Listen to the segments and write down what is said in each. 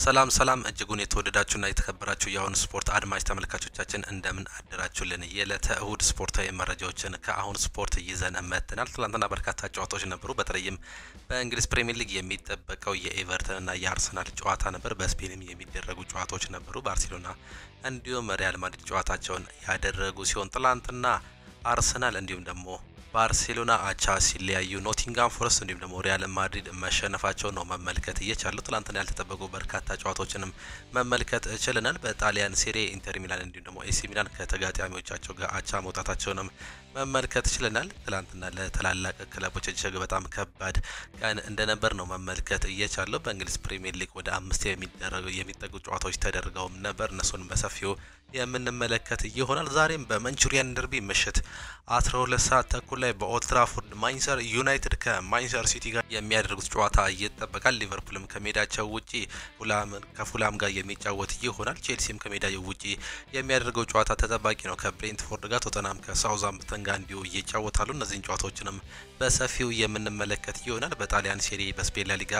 ሰላም እጅጉን የተወደዳችሁና የተከበራችሁ የአሁን ስፖርት አድማጭ ተመልካቾቻችን እንደምን አደራችሁልን። የዕለተ እሁድ ስፖርታዊ መረጃዎችን ከአሁን ስፖርት ይዘን መጥተናል። ትላንትና በርካታ ጨዋታዎች ነበሩ። በተለይም በእንግሊዝ ፕሪሚየር ሊግ የሚጠበቀው የኤቨርተንና የአርሰናል ጨዋታ ነበር። በስፔንም የሚደረጉ ጨዋታዎች ነበሩ። ባርሴሎና እንዲሁም ሪያል ማድሪድ ጨዋታቸውን ያደረጉ ሲሆን ትላንትና አርሰናል እንዲሁም ደግሞ ባርሴሎና አቻ ሲለያዩ ኖቲንጋም ፎረስት እንዲሁም ደግሞ ሪያል ማድሪድ መሸነፋቸው ነው መመልከት እየቻሉ። ትላንትና ያልተጠበቁ በርካታ ጨዋታዎችንም መመልከት ችለናል። በጣሊያን ሴሪ ኢንተር ሚላን እንዲሁም ደግሞ ኤሲ ሚላን ከተጋጣሚዎቻቸው ጋር አቻ መውጣታቸውንም መመልከት ችለናል። ትላንትና ለተላላቅ ክለቦች እጅግ በጣም ከባድ ቀን እንደነበር ነው መመልከት እየቻለው። በእንግሊዝ ፕሪሚየር ሊግ ወደ 5 የሚጠጉ ጨዋታዎች ተደርገውም ነበር። እነሱን በሰፊው የምንመለከት ይሆናል። ዛሬም በማንቹሪያን ደርቢ ምሽት 12 ሰዓት ተኩል ላይ በኦልድ ትራፎርድ ማንቸስተር ዩናይትድ ከማንቸስተር ሲቲ ጋር የሚያደርጉት ጨዋታ ይጠበቃል። ሊቨርፑልም ከሜዳቸው ውጪ ከፉላም ጋር የሚጫወት ይሆናል። ቼልሲም ከሜዳቸው ውጪ የሚያደርገው ጨዋታ ተጠባቂ ነው ከብሬንትፎርድ ጋር። ቶተናም ከሳውዛምፕተን ጋር እንዲሁ ይጫወታሉ። እነዚህን ጨዋታዎችንም በሰፊው የምንመለከት ይሆናል። በጣሊያን ሴሪ፣ በስፔን ላሊጋ፣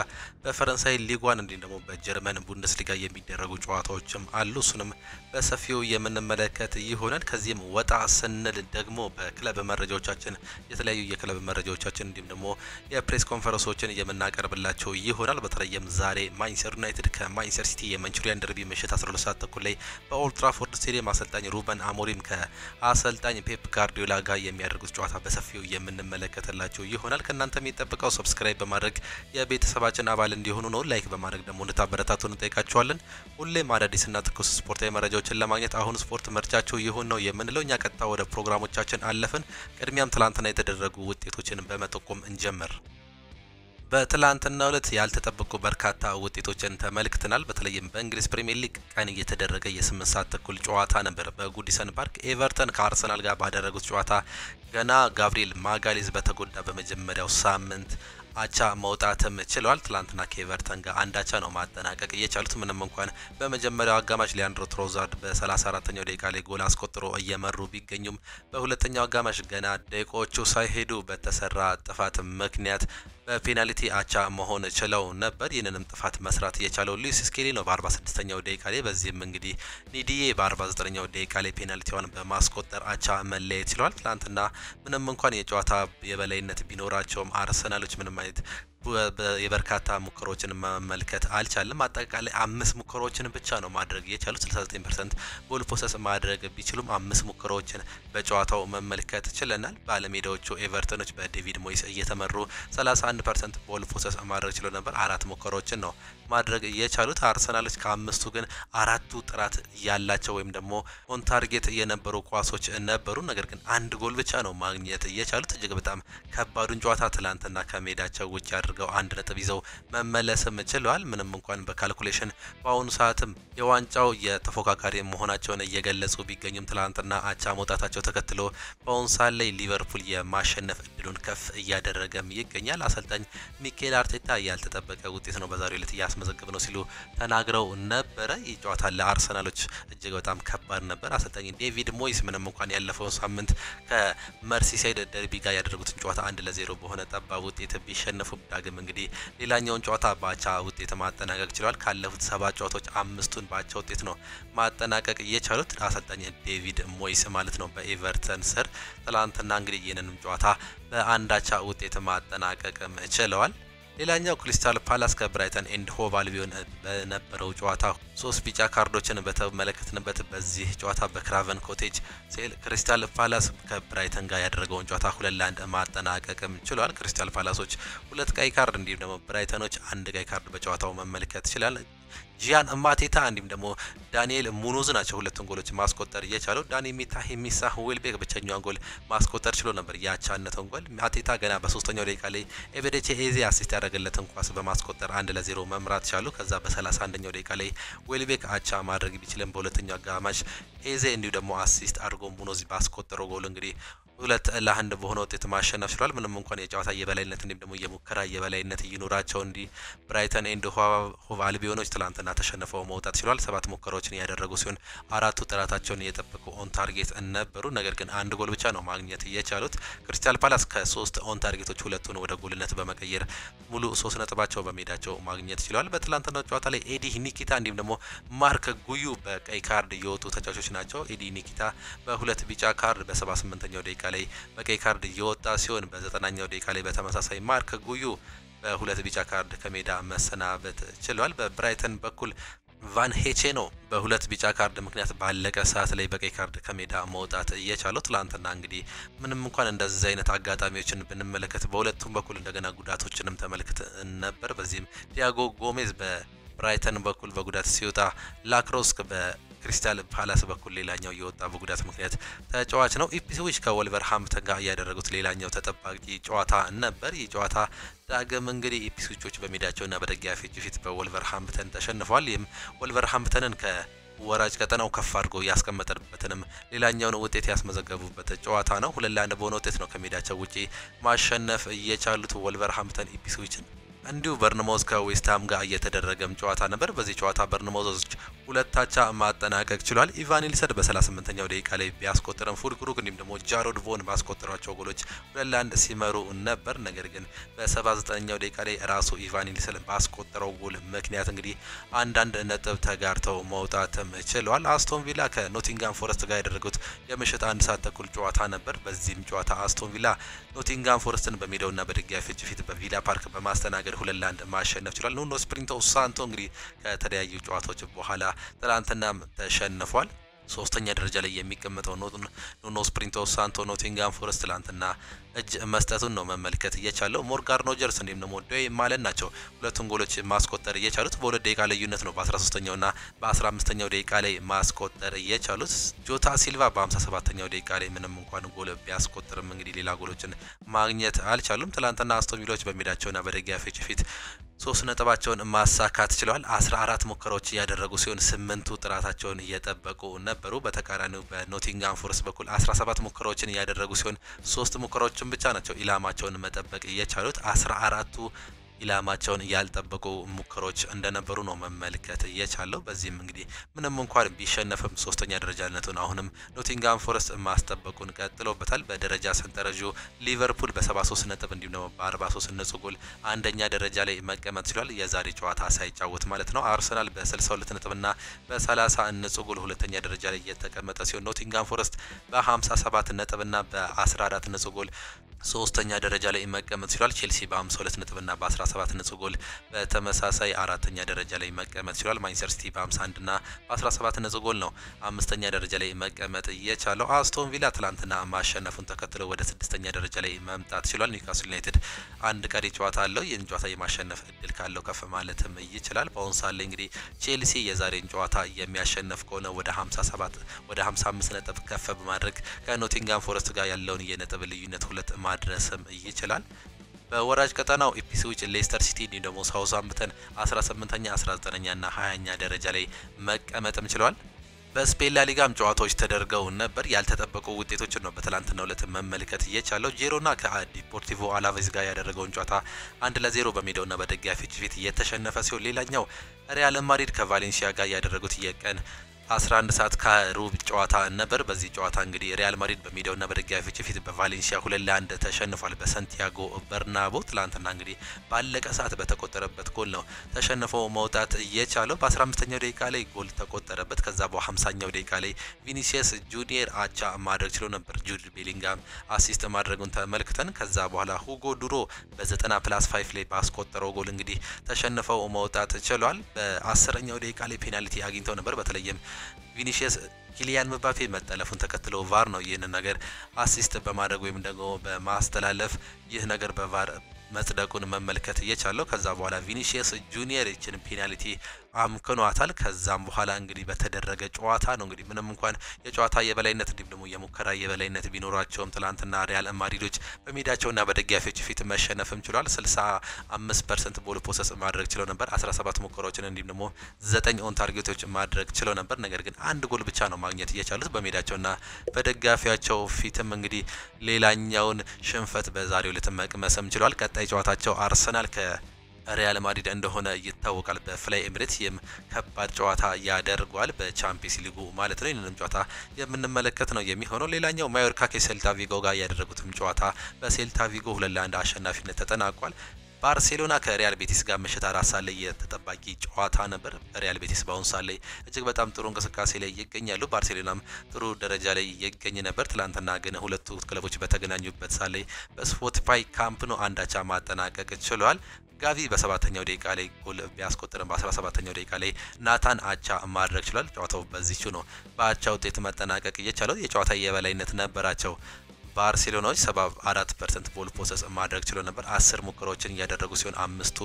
በፈረንሳይ ሊጓን እንዲሁም ደግሞ በጀርመን ቡንደስሊጋ የሚደረጉ ጨዋታዎችም አሉ። እሱንም በሰፊው የምንመለከት ይሆናል። ከዚህም ወጣ ስንል ደግሞ በክለብ መረጃዎቻችን የተለያዩ የክለብ መረጃዎቻችን እንዲሁም ደግሞ የፕሬስ ኮንፈረንሶችን የምናቀርብላቸው ይሆናል። በተለይም ዛሬ ማንቸስተር ዩናይትድ ከማንቸስተር ሲቲ የማንቹሪያን ደርቢ ምሽት 12 ሰዓት ተኩል ላይ በኦልድ ትራፎርድ ስቴዲየም አሰልጣኝ ሩበን አሞሪም ከአሰልጣኝ ፔፕ ጋርዲዮላ ጋር የሚያደርጉት ጨዋታ በሰፊው የምንመለከትላቸው ይሆናል። ከእናንተ የሚጠበቀው ሰብስክራይብ በማድረግ የቤተሰባችን አባል እንዲሆኑ ነው። ላይክ በማድረግ ደግሞ እንድታበረታቱን እንጠይቃችኋለን። ሁሌም አዳዲስና ትኩስ ስፖርታዊ መረጃዎችን ለማግኘት አሁን ስፖርት ምርጫችሁ ይሁን ነው የምንለው። እኛ ቀጥታ ወደ ፕሮግራሞቻችን አለፍን። ቅድሚያም ትላንትና የተደረጉ ውጤቶችን በመጠቆም እንጀምር። በትላንትናው ዕለት ያልተጠበቁ በርካታ ውጤቶችን ተመልክተናል። በተለይም በእንግሊዝ ፕሪሚየር ሊግ ቀን እየተደረገ የ8 ሰዓት ተኩል ጨዋታ ነበር። በጉዲሰን ፓርክ ኤቨርተን ከአርሰናል ጋር ባደረጉት ጨዋታ ገና ጋብሪኤል ማጋሌዝ በተጎዳ በመጀመሪያው ሳምንት አቻ መውጣትም ችለዋል። ትላንትና ከኤቨርተን ጋር አንድ አቻ ነው ማጠናቀቅ የቻሉት። ምንም እንኳን በመጀመሪያው አጋማሽ ሊያንድሮ ትሮዛርድ በ34ኛው ደቂቃ ላይ ጎል አስቆጥሮ እየመሩ ቢገኙም በሁለተኛው አጋማሽ ገና ደቂቃዎቹ ሳይሄዱ በተሰራ ጥፋት ምክንያት በፔናልቲ አቻ መሆን ችለው ነበር። ይህንንም ጥፋት መስራት የቻለው ሉዊስ ስኬሊ ነው በ46ኛው ደቂቃ ላይ። በዚህም እንግዲህ ኒዲዬ በ49ኛው ደቂቃ ላይ ፔናልቲዋን በማስቆጠር አቻ መለየት ችለዋል። ትላንትና ምንም እንኳን የጨዋታ የበላይነት ቢኖራቸውም አርሰናሎች ምንም አይነት የበርካታ ሙከሮችን መመልከት አልቻለም። አጠቃላይ 5 ሙከሮችን ብቻ ነው ማድረግ የቻሉት። 69% ቦል ፖሰስ ማድረግ ቢችሉም 5 ሙከሮችን በጨዋታው መመልከት ችለናል። ባለሜዳዎቹ ኤቨርተኖች በዴቪድ ሞይስ እየተመሩ 31% ቦል ፖሰስ ማድረግ ችለው ነበር። 4 ሙከሮችን ነው ማድረግ የቻሉት። አርሰናሎች ከአምስቱ ግን 4ቱ ጥራት ያላቸው ወይም ደግሞ ኦን ታርጌት የነበሩ ኳሶች ነበሩ። ነገር ግን 1 ጎል ብቻ ነው ማግኘት የቻሉት። እጅግ በጣም ከባዱን ጨዋታ ትላንትና ከሜዳቸው ውጭ አድርገው 1 ነጥብ ይዘው መመለስም ችለዋል። ምንም እንኳን በካልኩሌሽን በአሁኑ ሰዓትም የዋንጫው የተፎካካሪ መሆናቸውን እየገለጹ ቢገኙም ትላንትና አቻ መውጣታቸው ተከትሎ በአሁኑ ሰዓት ላይ ሊቨርፑል የማሸነፍ እድሉን ከፍ እያደረገም ይገኛል። አሰልጣኝ ሚኬል አርቴታ ያልተጠበቀ ውጤት ነው በዛሬው ዕለት እያስመዘገበ ነው ሲሉ ተናግረው ነበረ። ይህ ጨዋታ ለአርሰናሎች እጅግ በጣም ከባድ ነበር። አሰልጣኝ ዴቪድ ሞይስ ምንም እንኳን ያለፈውን ሳምንት ከመርሲሳይድ ደርቢ ጋር ያደረጉትን ጨዋታ 1-0 በሆነ ጠባብ ውጤት ቢሸነፉ ዳግም እንግዲህ ሌላኛውን ጨዋታ በአቻ ውጤት ማጠናቀቅ ችለዋል። ካለፉት 7 ጨዋታዎች 5ቱን በአቻ ውጤት ነው ማጠናቀቅ የቻሉት አሰልጣኝ ዴቪድ ሞይስ ማለት ነው በኤቨርተን ስር። ትላንትና እንግዲህ ይህንንም ጨዋታ በአንድ አቻ ውጤት ማጠናቀቅም ችለዋል። ሌላኛው ክሪስታል ፓላስ ከብራይተን ኤንድ ሆቭ አልቢዮን በነበረው ጨዋታ 3 ቢጫ ካርዶችን በተመለከትንበት በዚህ ጨዋታ በክራቨን ኮቴጅ ክሪስታል ፓላስ ከብራይተን ጋር ያደረገውን ጨዋታ 2-1 ማጠናቀቅም ችሏል። ክሪስታል ፓላሶች 2 ቀይ ካርድ እንዲሁም ደግሞ ብራይተኖች 1 ቀይ ካርድ በጨዋታው መመልከት ይችላል። ጂያን ማቴታ እንዲሁም ደግሞ ዳንኤል ሙኖዝ ናቸው ሁለቱን ጎሎች ማስቆጠር የቻለው። ዳኒ ሚሳ ዌልቤክ ብቸኛውን ጎል ማስቆጠር ችሎ ነበር ያቻነተውን ጎል። ማቴታ ገና በ3ኛው ደቂቃ ላይ ኤቤሬቺ ኤዜ አሲስት ያደረገለትን ኳስ በማስቆጠር 1-0 መምራት ቻሉ። ከዛ በ31ኛው ደቂቃ ላይ ዌልቤክ አቻ ማድረግ ቢችልም በሁለተኛው አጋማሽ ኤዜ እንዲሁ ደግሞ አሲስት አድርጎ ሙኖዝ ባስቆጠረው ጎል እንግዲህ ሁለት ለአንድ በሆነ ውጤት ማሸነፍ ችሏል። ምንም እንኳን የጨዋታ የበላይነት እንዲሁም ደግሞ የሙከራ የበላይነት ይኖራቸው እንዲ ብራይተን ኤንድ ሆቭ አልቢዮኖች ትላንትና ተሸንፈው መውጣት ችሏል። 7 ሙከራዎችን ያደረጉ ሲሆን አራቱ ጥራታቸውን የጠበቁ ኦን ታርጌት ነበሩ። ነገር ግን አንድ ጎል ብቻ ነው ማግኘት የቻሉት። ክሪስታል ፓላስ ከ3 ኦን ታርጌቶች ሁለቱን ወደ ጎልነት በመቀየር ሙሉ 3 ነጥባቸው በሜዳቸው ማግኘት ችሏል። በትላንትናው ጨዋታ ላይ ኤዲ ኒኪታ እንዲሁም ደግሞ ማርክ ጉዩ በቀይ ካርድ የወጡ ተጫዋቾች ናቸው። ኤዲ ኒኪታ በሁለት ቢጫ ካርድ በ78ኛው ደቂቃ ላይ በቀይ ካርድ የወጣ ሲሆን በ90ኛው ደቂቃ ላይ በተመሳሳይ ማርክ ጉዩ በሁለት ቢጫ ካርድ ከሜዳ መሰናበት ችሏል። በብራይተን በኩል ቫን ሄቼ ነው በሁለት ቢጫ ካርድ ምክንያት ባለቀ ሰዓት ላይ በቀይ ካርድ ከሜዳ መውጣት እየቻለው። ትላንትና እንግዲህ ምንም እንኳን እንደዚህ አይነት አጋጣሚዎችን ብንመለከት በሁለቱም በኩል እንደገና ጉዳቶችንም ተመልክት ነበር። በዚህም ዲያጎ ጎሜዝ በብራይተን በኩል በጉዳት ሲወጣ ላክሮስክ ክሪስታል ፓላስ በኩል ሌላኛው የወጣ በጉዳት ምክንያት ተጫዋች ነው። ኢፕስዊች ከወልቨርሃምፕተን ጋር ያደረጉት ሌላኛው ተጠባቂ ጨዋታ ነበር። ይህ ጨዋታ ዳግም እንግዲህ ኢፕስዊቾች በሜዳቸውና በደጋፊዎች ፊት በወልቨርሃምፕተን ተሸንፏል። ይህም ወልቨርሃምፕተንን ከወራጅ ቀጠናው ከፍ አድርጎ ያስቀመጠበትንም ሌላኛውን ውጤት ያስመዘገቡበት ጨዋታ ነው። 2-1 በሆነ ውጤት ነው ከሜዳቸው ውጪ ማሸነፍ እየቻሉት ወልቨርሃምፕተን ኢፕስዊችን። እንዲሁ በርንማውዝ ከዌስትሃም ጋር እየተደረገም ጨዋታ ነበር። በዚህ ጨዋታ በርንማውዞች ሁለት አቻ ማጠናቀቅ ችሏል። ኢቫን ኢልሰድ በ38ኛው ደቂቃ ላይ ቢያስቆጥረም ፉልክሩክ እንዲሁም ደግሞ ጃሮድ ቮን ባስቆጠሯቸው ጎሎች 2-1 ሲመሩ ነበር። ነገር ግን በ79ኛው ደቂቃ ላይ ራሱ ኢቫን ኢልሰድ ባስቆጠረው ጎል ምክንያት እንግዲህ አንዳንድ ነጥብ ተጋርተው መውጣትም ችሏል። አስቶን ቪላ ከኖቲንጋም ፎረስት ጋር ያደረጉት የምሽት 1 ሰዓት ተኩል ጨዋታ ነበር። በዚህም ጨዋታ አስቶን ቪላ ኖቲንጋም ፎረስትን በሜዳውና በደጋፊዎች ፊት በቪላ ፓርክ በማስተናገድ 2-1 ማሸነፍ ችሏል። ኑኖ ስፕሪንቶ ሳንቶ እንግዲህ ከተለያዩ ጨዋታዎች በኋላ ትላንትናም ተሸንፏል። ሶስተኛ ደረጃ ላይ የሚቀመጠው ኑኖ ስፕሪንቶ ሳንቶ ኖቲንጋም ፎረስት ትላንትና እጅ መስጠቱን ነው መመልከት እየቻለው። ሞርጋን ሮጀርስ እንዲሁም ደግሞ ዶይ ማለን ናቸው ሁለቱን ጎሎች ማስቆጠር እየቻሉት። በ2 ደቂቃ ልዩነት ነው በ13ኛውና በ15ኛው ደቂቃ ላይ ማስቆጠር እየቻሉት። ጆታ ሲልቫ በ57ኛው ደቂቃ ላይ ምንም እንኳን ጎል ቢያስቆጥርም እንግዲህ ሌላ ጎሎችን ማግኘት አልቻሉም። ትላንትና አስቶን ቪላዎች በሜዳቸውና በደጋፊዎች ፊት 3 ነጥባቸውን ማሳካት ችለዋል። 14 ሙከራዎች ያደረጉ ሲሆን 8ቱ ጥራታቸውን እየጠበቁ ነበሩ። በተቃራኒው በኖቲንጋም ፎረስት በኩል 17 ሙከራዎችን ያደረጉ ሲሆን 3 ሙከራዎችን ብቻ ናቸው ኢላማቸውን መጠበቅ እየቻሉት። 14ቱ ኢላማቸውን ያልጠበቁ ሙከራዎች እንደነበሩ ነው መመልከት እየቻለው። በዚህም እንግዲህ ምንም እንኳን ቢሸነፍም ሶስተኛ ደረጃነቱን አሁንም ኖቲንጋም ፎረስት ማስጠበቁን ቀጥሎበታል። በደረጃ ሰንጠረዡ ሊቨርፑል በ73 ነጥብ እንዲሁም ደግሞ በ43 ነጥብ ጎል አንደኛ ደረጃ ላይ መቀመጥ ችሏል። የዛሬ ጨዋታ ሳይጫወት ማለት ነው። አርሰናል በ62 ነጥብና በ30 ነጥብ ጎል ሁለተኛ ደረጃ ላይ የተቀመጠ ሲሆን ኖቲንጋም ፎረስት በ57 ነጥብና በ14 ነጥብ ጎል ሶስተኛ ደረጃ ላይ መቀመጥ ችሏል። ቼልሲ በ52 ነጥብና በ17 ነጥብ ጎል በተመሳሳይ አራተኛ ደረጃ ላይ መቀመጥ ችሏል። ማንቸስተር ሲቲ በ51 እና በ17 ነጥብ ጎል ነው አምስተኛ ደረጃ ላይ መቀመጥ የቻለው። አስቶን ቪላ ትላንትና ማሸነፉን ተከትሎ ወደ ስድስተኛ ደረጃ ላይ መምጣት ችሏል። ኒውካስል ዩናይትድ አንድ ቀሪ ጨዋታ አለው። ይህን ጨዋታ የማሸነፍ እድል ካለው ከፍ ማለትም ይችላል። በአሁኑ ሰዓት ላይ እንግዲህ ቼልሲ የዛሬን ጨዋታ የሚያሸንፍ ከሆነ ወደ 55 ነጥብ ከፍ በማድረግ ከኖቲንጋም ፎረስት ጋር ያለውን የነጥብ ልዩነት 2 ማድረስም ይችላል። በወራጅ ቀጠናው ኢፕስዊች፣ ሌስተር ሲቲ እንዲሁም ደግሞ ሳውዝሃምፕተን 18ኛ፣ 19ኛ እና 20ኛ ደረጃ ላይ መቀመጥም ችሏል። በስፔን ላሊጋም ጨዋታዎች ተደርገው ነበር። ያልተጠበቁ ውጤቶችን ነው በትላንትናው ዕለት መመልከት የቻለው። ጂሮና ከዲፖርቲቮ አላቬዝ ጋር ያደረገውን ጨዋታ 1-0 በሜዳውና በደጋፊዎች ፊት የተሸነፈ ሲሆን ሌላኛው ሪያል ማድሪድ ከቫሌንሲያ ጋር ያደረጉት የቀን 11 ሰዓት ከሩብ ጨዋታ ነበር። በዚህ ጨዋታ እንግዲህ ሪያል ማድሪድ በሜዳውና በደጋፊዎች ፊት በቫሌንሲያ 2-1 ተሸንፏል። በሳንቲያጎ በርናቦ ትላንትና እንግዲህ ባለቀ ሰዓት በተቆጠረበት ጎል ነው ተሸንፈው መውጣት የቻለው። በ15ኛው ደቂቃ ላይ ጎል ተቆጠረበት። ከዛ በ50ኛው ደቂቃ ላይ ቪኒሲየስ ጁኒየር አቻ ማድረግ ችሎ ነበር። ጁድ ቤሊንጋም አሲስት ማድረጉን ተመልክተን ከዛ በኋላ ሁጎ ዱሮ በ90+5 ላይ ባስቆጠረው ጎል እንግዲህ ተሸንፈው መውጣት ችሏል። በ10ኛው ደቂቃ ላይ ፔናልቲ አግኝተው ነበር። በተለይም ቪኒሲየስ ኪሊያን ምባፔ መጠለፉን ተከትሎ ቫር ነው ይህን ነገር አሲስት በማድረግ ወይም ደግሞ በማስተላለፍ ይህ ነገር በቫር መጽደቁን መመልከት እየቻለው ከዛ በኋላ ቪኒሲየስ ጁኒየር እችን ፔናልቲ አምክኗታል። ከዛም በኋላ እንግዲህ በተደረገ ጨዋታ ነው እንግዲህ ምንም እንኳን የጨዋታ የበላይነት እንዲሁም ደግሞ የሙከራ የበላይነት ቢኖራቸውም ትላንትና ሪያል ማድሪዶች በሜዳቸውና በደጋፊዎች ፊት መሸነፍም ችሏል። 65% ቦል ፖሰስ ማድረግ ችለው ነበር። 17 ሙከራዎችን እንዲሁም ደግሞ 9 ኦን ታርጌቶች ማድረግ ችለው ነበር። ነገር ግን አንድ ጎል ብቻ ነው ማግኘት እየቻሉት በሜዳቸውና በደጋፊያቸው ፊትም እንግዲህ ሌላኛውን ሽንፈት በዛሬው ዕለት መቅመስም ችሏል። ቀጣይ ጨዋታቸው አርሰናል ሪያል ማድሪድ እንደሆነ ይታወቃል። በፍላይ ኤምሬትስ ከባድ ጨዋታ ያደርጓል በቻምፒየንስ ሊጉ ማለት ነው። ይህንንም ጨዋታ የምንመለከት ነው የሚሆነው። ሌላኛው ማዮርካ ከሴልታ ቪጎ ጋር ያደረጉትም ጨዋታ በሴልታ ቪጎ 2-1 አሸናፊነት ተጠናቋል። ባርሴሎና ከሪያል ቤቲስ ጋር ምሽት 4 ሰዓት ላይ የተጠባቂ ጨዋታ ነበር። ሪያል ቤቲስ በአሁኑ ሰዓት ላይ እጅግ በጣም ጥሩ እንቅስቃሴ ላይ ይገኛሉ። ባርሴሎናም ጥሩ ደረጃ ላይ ይገኝ ነበር። ትላንትና ግን ሁለቱ ክለቦች በተገናኙበት ሰዓት ላይ በስፖቲፋይ ካምፕ ነው አንዳቻ ማጠናቀቅ ችሏል። ጋቪ በ7ኛው ደቂቃ ላይ ጎል ቢያስቆጥርም በ17ኛው ደቂቃ ላይ ናታን አቻ ማድረግ ችሏል። ጨዋታው በዚህቹ ነው በአቻ ውጤት መጠናቀቅ እየቻለው። የጨዋታ የበላይነት ነበራቸው ባርሴሎናዎች 74% ቦል ፖሰስ ማድረግ ችሎ ነበር። 10 ሙከራዎችን እያደረጉ ሲሆን 5ቱ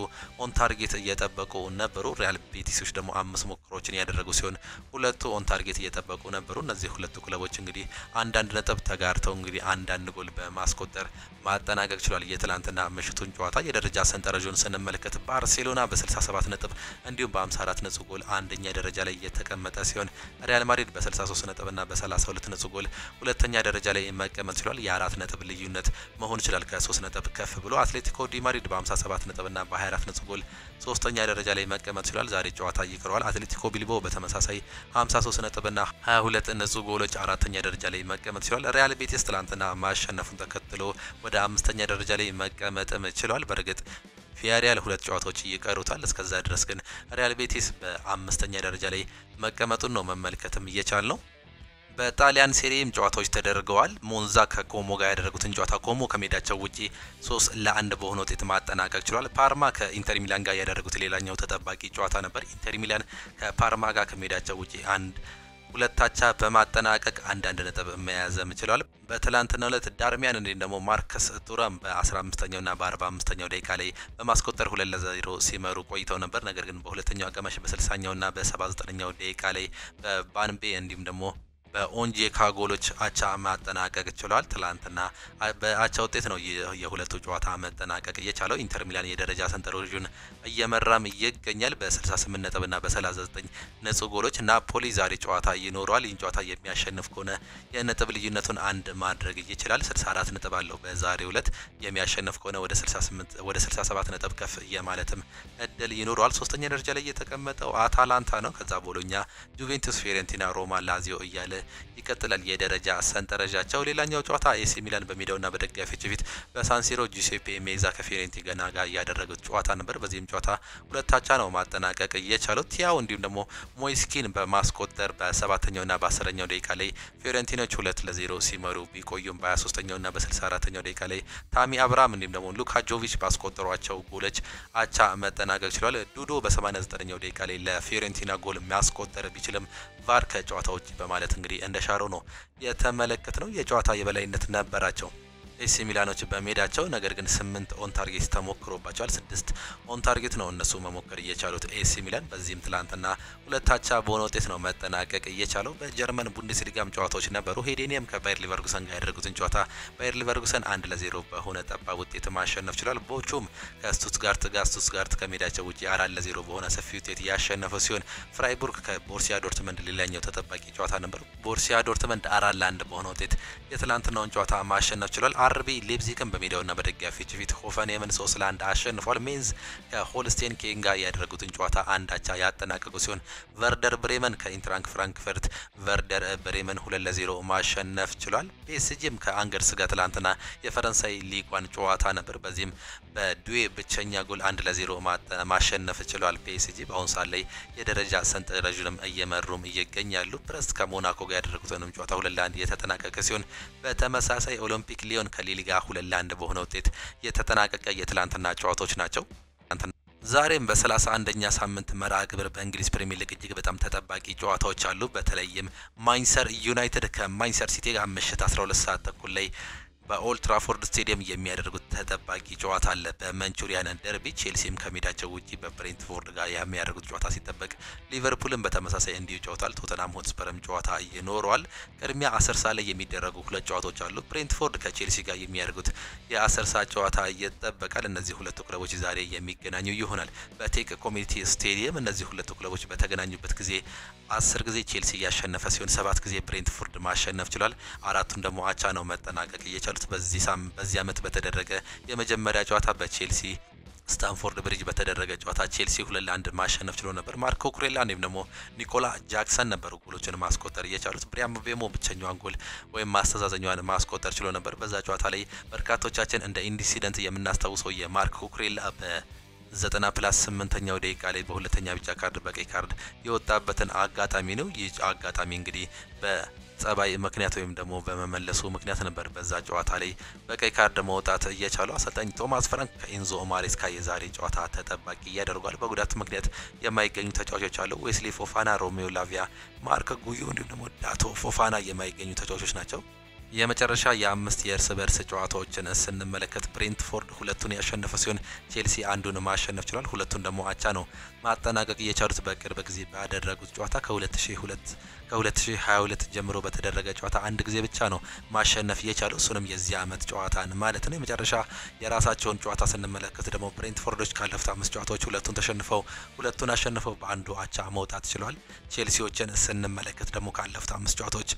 ኦን ታርጌት እየጠበቁ ነበሩ። ሪያል ቤቲሶች ደግሞ 5 ሙከራዎችን እያደረጉ ሲሆን 2ቱ ኦን ታርጌት እየጠበቁ ነበሩ። እነዚህ ሁለቱ ክለቦች እንግዲህ አንዳንድ ነጥብ ተጋርተው እንግዲህ አንዳንድ ጎል በማስቆጠር ማጠናቀቅ ችሏል። የትላንትና ምሽቱን ጨዋታ የደረጃ ሰንጠረዡን ስንመለከት ባርሴሎና በ67 ነጥብ እንዲሁም በ54 ነጥብ ጎል አንደኛ ደረጃ ላይ የተቀመጠ ሲሆን ሪያል ማድሪድ በ63 ነጥብና በ32 ነጥብ ጎል ሁለተኛ ደረጃ ላይ መቀመጥ ችሏል። የ4 ነጥብ ልዩነት መሆን ይችላል ከ3 ነጥብ ከፍ ብሎ። አትሌቲኮ ዲ ማድሪድ በ57 ነጥብና በ24 ነጥብ ጎል ሶስተኛ ደረጃ ላይ መቀመጥ ችሏል። ዛሬ ጨዋታ ይቀረዋል። አትሌቲኮ ቢልባኦ በተመሳሳይ 53 ነጥብና 22 ነጥብ ጎሎች አራተኛ ደረጃ ላይ መቀመጥ ችሏል። ሪያል ቤቲስ ትላንትና ማሸነፉን ተከትሎ ወደ አምስተኛ ደረጃ ላይ መቀመጥም ችሏል። በእርግጥ ቪያሪያል 2 ጨዋታዎች ይቀሩታል። እስከዛ ድረስ ግን ሪያል ቤቲስ በአምስተኛ ደረጃ ላይ መቀመጡን ነው መመልከትም እየቻል ነው። በጣሊያን ሴሪም ጨዋታዎች ተደርገዋል። ሞንዛ ከኮሞ ጋር ያደረጉትን ጨዋታ ኮሞ ከሜዳቸው ውጪ 3-1 በሆነ ውጤት ማጠናቀቅ ችሏል። ፓርማ ከኢንተር ሚላን ጋር ያደረጉት ሌላኛው ተጠባቂ ጨዋታ ነበር። ኢንተር ሚላን ከፓርማ ጋር ከሜዳቸው ውጪ 1-2 አቻ በማጠናቀቅ አንዳንድ ነጥብ መያዝም ችሏል። በትላንትናው ዕለት ዳርሚያን እንዲሁም ደግሞ ማርከስ ቱራም በ15ኛውና በ45ኛው ደቂቃ ላይ በማስቆጠር 2-0 ሲመሩ ቆይተው ነበር። ነገር ግን በሁለተኛው አጋማሽ በ60ኛውና በ79ኛው ደቂቃ ላይ በባንቤ እንዲሁም ደግሞ በኦንጄካ ጎሎች አቻ ማጠናቀቅ ችሏል። ትላንትና በአቻ ውጤት ነው የሁለቱ ጨዋታ መጠናቀቅ የቻለው። ኢንተር ሚላን የደረጃ ሰንጠረዡን እየመራም ይገኛል በ68 ነጥብና በ39 ነጥብ ጎሎች። ናፖሊ ዛሬ ጨዋታ ይኖረዋል። ይህን ጨዋታ የሚያሸንፍ ከሆነ የነጥብ ልዩነቱን አንድ ማድረግ ይችላል። 64 ነጥብ አለው በዛሬው ዕለት። የሚያሸንፍ ከሆነ ወደ 67 ነጥብ ከፍ የማለትም እድል ይኖረዋል። ሶስተኛ ደረጃ ላይ የተቀመጠው አታላንታ ነው። ከዛ ቦሎኛ፣ ጁቬንቱስ፣ ፊዮሬንቲና፣ ሮማ፣ ላዚዮ እያለ ይቀጥላል የደረጃ ሰንጠረዣቸው። ሌላኛው ጨዋታ ኤሲ ሚላን በሜዳውና በደጋፊዎች ፊት በሳንሲሮ ጁሴፔ ሜዛ ከፊዮሬንቲና ጋር ያደረጉት ጨዋታ ነበር። በዚህም ጨዋታ 2 አቻ ነው ማጠናቀቅ የቻለው። ቲያው እንዲሁም ደግሞ ሞይስኪን በማስቆጠር በ7ኛውና በ10ኛው ደቂቃ ላይ ፊዮሬንቲኖች 2-0 ሲመሩ ቢቆዩም በ23ኛውና በ64ኛው ደቂቃ ላይ ታሚ አብርሃም እንዲሁም ደግሞ ሉካ ጆቪች ባስቆጠሯቸው ጎሎች አቻ መጠናቀቅ ችሏል። ዱዶ በ89ኛው ደቂቃ ላይ ለፊዮሬንቲና ጎል ማስቆጠር ቢችልም ቫር ከጨዋታዎች በማለት እንግዲህ እንደሻረው ነው የተመለከትነው። የጨዋታ የበላይነት ነበራቸው ኤሲ ሚላኖች በሜዳቸው። ነገር ግን 8 ኦን ታርጌት ተሞክሮባቸዋል። 6 ኦን ታርጌት ነው እነሱ መሞከር እየቻሉት ኤሲ ሚላን። በዚህም ትላንትና 2 አቻ በሆነ ውጤት ነው መጠናቀቅ እየቻለው። በጀርመን ቡንደስሊጋም ጨዋታዎች ነበሩ። ሄዴኒየም ከባየር ሊቨርኩሰን ጋር ያደረጉትን ጨዋታ ባየር ሊቨርኩሰን 1-0 በሆነ ጠባብ ውጤት ማሸነፍ ችሏል። ቦቹም ከስቱትጋርት ከሜዳቸው ውጪ 4-0 በሆነ ሰፊ ውጤት ያሸነፈ ሲሆን ፍራይቡርግ ከቦርሲያ ዶርትመንድ ሌላኛው ተጠባቂ ጨዋታ ነበር። ቦርሲያ ዶርትመንድ 4-1 በሆነ ውጤት የትላንትናውን ጨዋታ ማሸነፍ ችሏል። አርቢ ሌፕዚግን በሜዳውና በደጋፊዎች ፊት ሆፈንሄምን 3-1 አሸንፏል። ሜንዝ ከሆልስቴን ኬን ጋር ያደረጉትን ጨዋታ 1 አቻ ያጠናቀቁ ሲሆን ቨርደር ብሬመን ከኢንትራንክ ፍራንክፈርት ቨርደር ብሬመን 2-0 ማሸነፍ ችሏል። ፒኤስጂም ከአንገርስ ጋር ትላንትና የፈረንሳይ ሊጓን ጨዋታ ነበር። በዚህም በዱዌ ብቸኛ ጎል 1-0 ማሸነፍ ችሏል። ፒኤስጂ በአሁን ሰዓት ላይ የደረጃ ሰንጠረዡንም እየመሩም ይገኛሉ። ብረስት ከሞናኮ ጋር ያደረጉትንም ጨዋታ 2-1 የተጠናቀቀ ሲሆን በተመሳሳይ ኦሎምፒክ ሊዮን ከሊል ጋር 2-1 በሆነ ውጤት የተጠናቀቀ የትላንትና ጨዋታዎች ናቸው። ዛሬም በ31ኛ ሳምንት መርሃ ግብር በእንግሊዝ ፕሪሚየር ሊግ እጅግ በጣም ተጠባቂ ጨዋታዎች አሉ። በተለይም ማንቸስተር ዩናይትድ ከማንቸስተር ሲቲ ጋር ምሽት 12 ሰዓት ተኩል ላይ በኦልድ ትራፎርድ ስቴዲየም የሚያደርጉት ተጠባቂ ጨዋታ አለ በማንቹሪያን ደርቢ። ቼልሲም ከሜዳቸው ውጪ በብሬንትፎርድ ጋር የሚያደርጉት ጨዋታ ሲጠበቅ ሊቨርፑልም በተመሳሳይ እንዲሁ ይጫወታል። ቶተናም ሆትስፐርም ጨዋታ ይኖረዋል። ቅድሚያ 10 ሰዓት ላይ የሚደረጉ ሁለት ጨዋታዎች አሉ። ብሬንትፎርድ ከቼልሲ ጋር የሚያደርጉት የ10 ሰዓት ጨዋታ ይጠበቃል። እነዚህ ሁለቱ ክለቦች ዛሬ የሚገናኙ ይሆናል በቴክ ኮሚኒቲ ስቴዲየም። እነዚህ ሁለቱ ክለቦች በተገናኙበት ጊዜ 10 ጊዜ ቼልሲ ያሸነፈ ሲሆን 7 ጊዜ ብሬንትፎርድ ማሸነፍ ችሏል። አራቱን ደግሞ አቻ ነው መጠናቀቅ የቻሉት። በዚህ ዓመት በተደረገ የመጀመሪያ ጨዋታ በቼልሲ ስታንፎርድ ብሪጅ በተደረገ ጨዋታ ቼልሲ 2-1 ማሸነፍ ችሎ ነበር። ማርኮ ኩሬላ እንዲሁም ደግሞ ኒኮላ ጃክሰን ነበሩ ጎሎችን ማስቆጠር የቻሉት። ብሪያም ቤሞ ብቸኛዋን ጎል ወይም ማስተዛዘኛዋን ማስቆጠር ችሎ ነበር። በዛ ጨዋታ ላይ በርካቶቻችን እንደ ኢንሲደንት የምናስታውሰው የማርኮ ኩሬላ በ90+8ኛው ደቂቃ ላይ በሁለተኛ ቢጫ ካርድ በቀይ ካርድ የወጣበትን አጋጣሚ ነው። ይህ አጋጣሚ እንግዲህ ጸባይ ምክንያት ወይም ደግሞ በመመለሱ ምክንያት ነበር በዛ ጨዋታ ላይ በቀይ ካርድ መውጣት እየቻሉ። አሰልጣኝ ቶማስ ፍራንክ ከኤንዞ ማሬስካ የዛሬ ጨዋታ ተጠባቂ ያደርጓል። በጉዳት ምክንያት የማይገኙ ተጫዋቾች አሉ። ዌስሊ ፎፋና፣ ሮሜዮ ላቪያ፣ ማርክ ጉዮ እንዲሁም ደግሞ ዳቶ ፎፋና የማይገኙ ተጫዋቾች ናቸው። የመጨረሻ የአምስት የእርስ በርስ ጨዋታዎችን ስንመለከት ብሬንትፎርድ ሁለቱን ያሸነፈ ሲሆን ቼልሲ አንዱን ማሸነፍ ችሏል። ሁለቱን ደግሞ አቻ ነው ማጠናቀቅ የቻሉት። በቅርብ ጊዜ ባደረጉት ጨዋታ ከ2022 ጀምሮ በተደረገ ጨዋታ አንድ ጊዜ ብቻ ነው ማሸነፍ የቻሉ፣ እሱንም የዚህ ዓመት ጨዋታን ማለት ነው። የመጨረሻ የራሳቸውን ጨዋታ ስንመለከት ደግሞ ብሬንትፎርዶች ካለፉት 5 ጨዋታዎች ሁለቱን አሸንፈው በአንዱ አቻ መውጣት ችሏል። ቼልሲዎችን ስንመለከት ደግሞ ካለፉት 5 ጨዋታዎች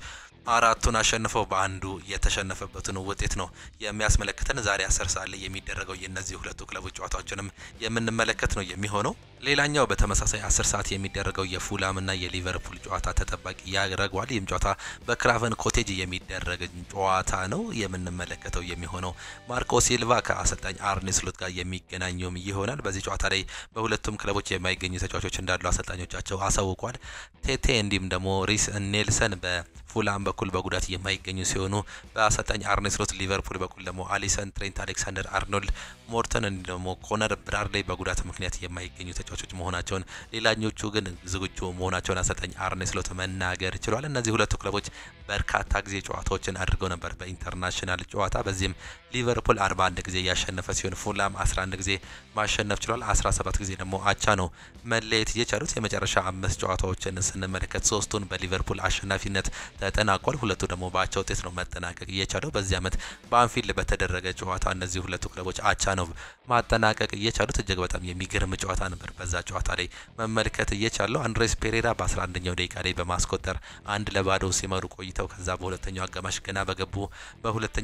4ቱን አሸንፈው በአንዱ የተሸነፈበትን ውጤት ነው የሚያስመለክተን። ዛሬ 10 ሰዓት ላይ የሚደረገው የእነዚህ ሁለቱ ክለቦች ጨዋታዎችንም የምንመለከት ነው የሚሆነው። ሌላኛው በተመሳሳይ 10 ሰዓት የሚደረገው የፉላም እና የሊቨርፑል ጨዋታ ተጠባቂ ያደርገዋል። ይህም ጨዋታ በክራቨን ኮቴጅ የሚደረግ ጨዋታ ነው የምንመለከተው የሚሆነው። ማርኮ ሲልቫ ከአሰልጣኝ አርኔ ስሎት ጋር የሚገናኙም ይሆናል። በዚህ ጨዋታ ላይ በሁለቱም ክለቦች የማይገኙ ተጫዋቾች እንዳሉ አሰልጣኞቻቸው አሳውቋል። ቴቴ እንዲሁም ደግሞ ሪስ ኔልሰን በፉላም በኩል በጉዳት የማይገኙ ሲሆኑ በአሰልጣኝ አርኔ ስሎት ሊቨርፑል በኩል ደግሞ አሊሰን፣ ትሬንት አሌክሳንደር አርኖልድ፣ ሞርተን እንዲሁም ደግሞ ኮነር ብራድሌይ በጉዳት ምክንያት የማይገኙ ተጫዋቾች መሆናቸውን፣ ሌላኞቹ ግን ዝግጁ መሆናቸውን አሰልጣኝ አርኔ ስሎት መናገር ችሏል። እነዚህ ሁለቱ ክለቦች በርካታ ጊዜ ጨዋታዎችን አድርገው ነበር በኢንተርናሽናል ጨዋታ። በዚህም ሊቨርፑል 41 ጊዜ ያሸነፈ ሲሆን ፉላም 11 ጊዜ ማሸነፍ ችሏል። 17 ጊዜ ደግሞ አቻ ነው መለየት የቻሉት። የመጨረሻ 5 ጨዋታዎችን ስንመለከት 3ቱን በሊቨርፑል አሸናፊነት ተጠናቋል። ሁለቱ ደግሞ በአቻ ውጤት ነው መጠናቀቅ የቻለው። በዚህ ዓመት በአንፊልድ በተደረገ ጨዋታ እነዚህ ሁለቱ ክለቦች አቻ ነው ማጠናቀቅ የቻሉት። እጅግ በጣም የሚገርም ጨዋታ ነበር በዛ ጨዋታ ላይ መመልከት የቻለው። አንድሬስ ፔሬራ በ11ኛው ደቂቃ ላይ በማስቆጠር 1-0 ሲመሩ ቆይተው ከዛ በሁለተኛው አጋማሽ ገና በገቡ በሁለት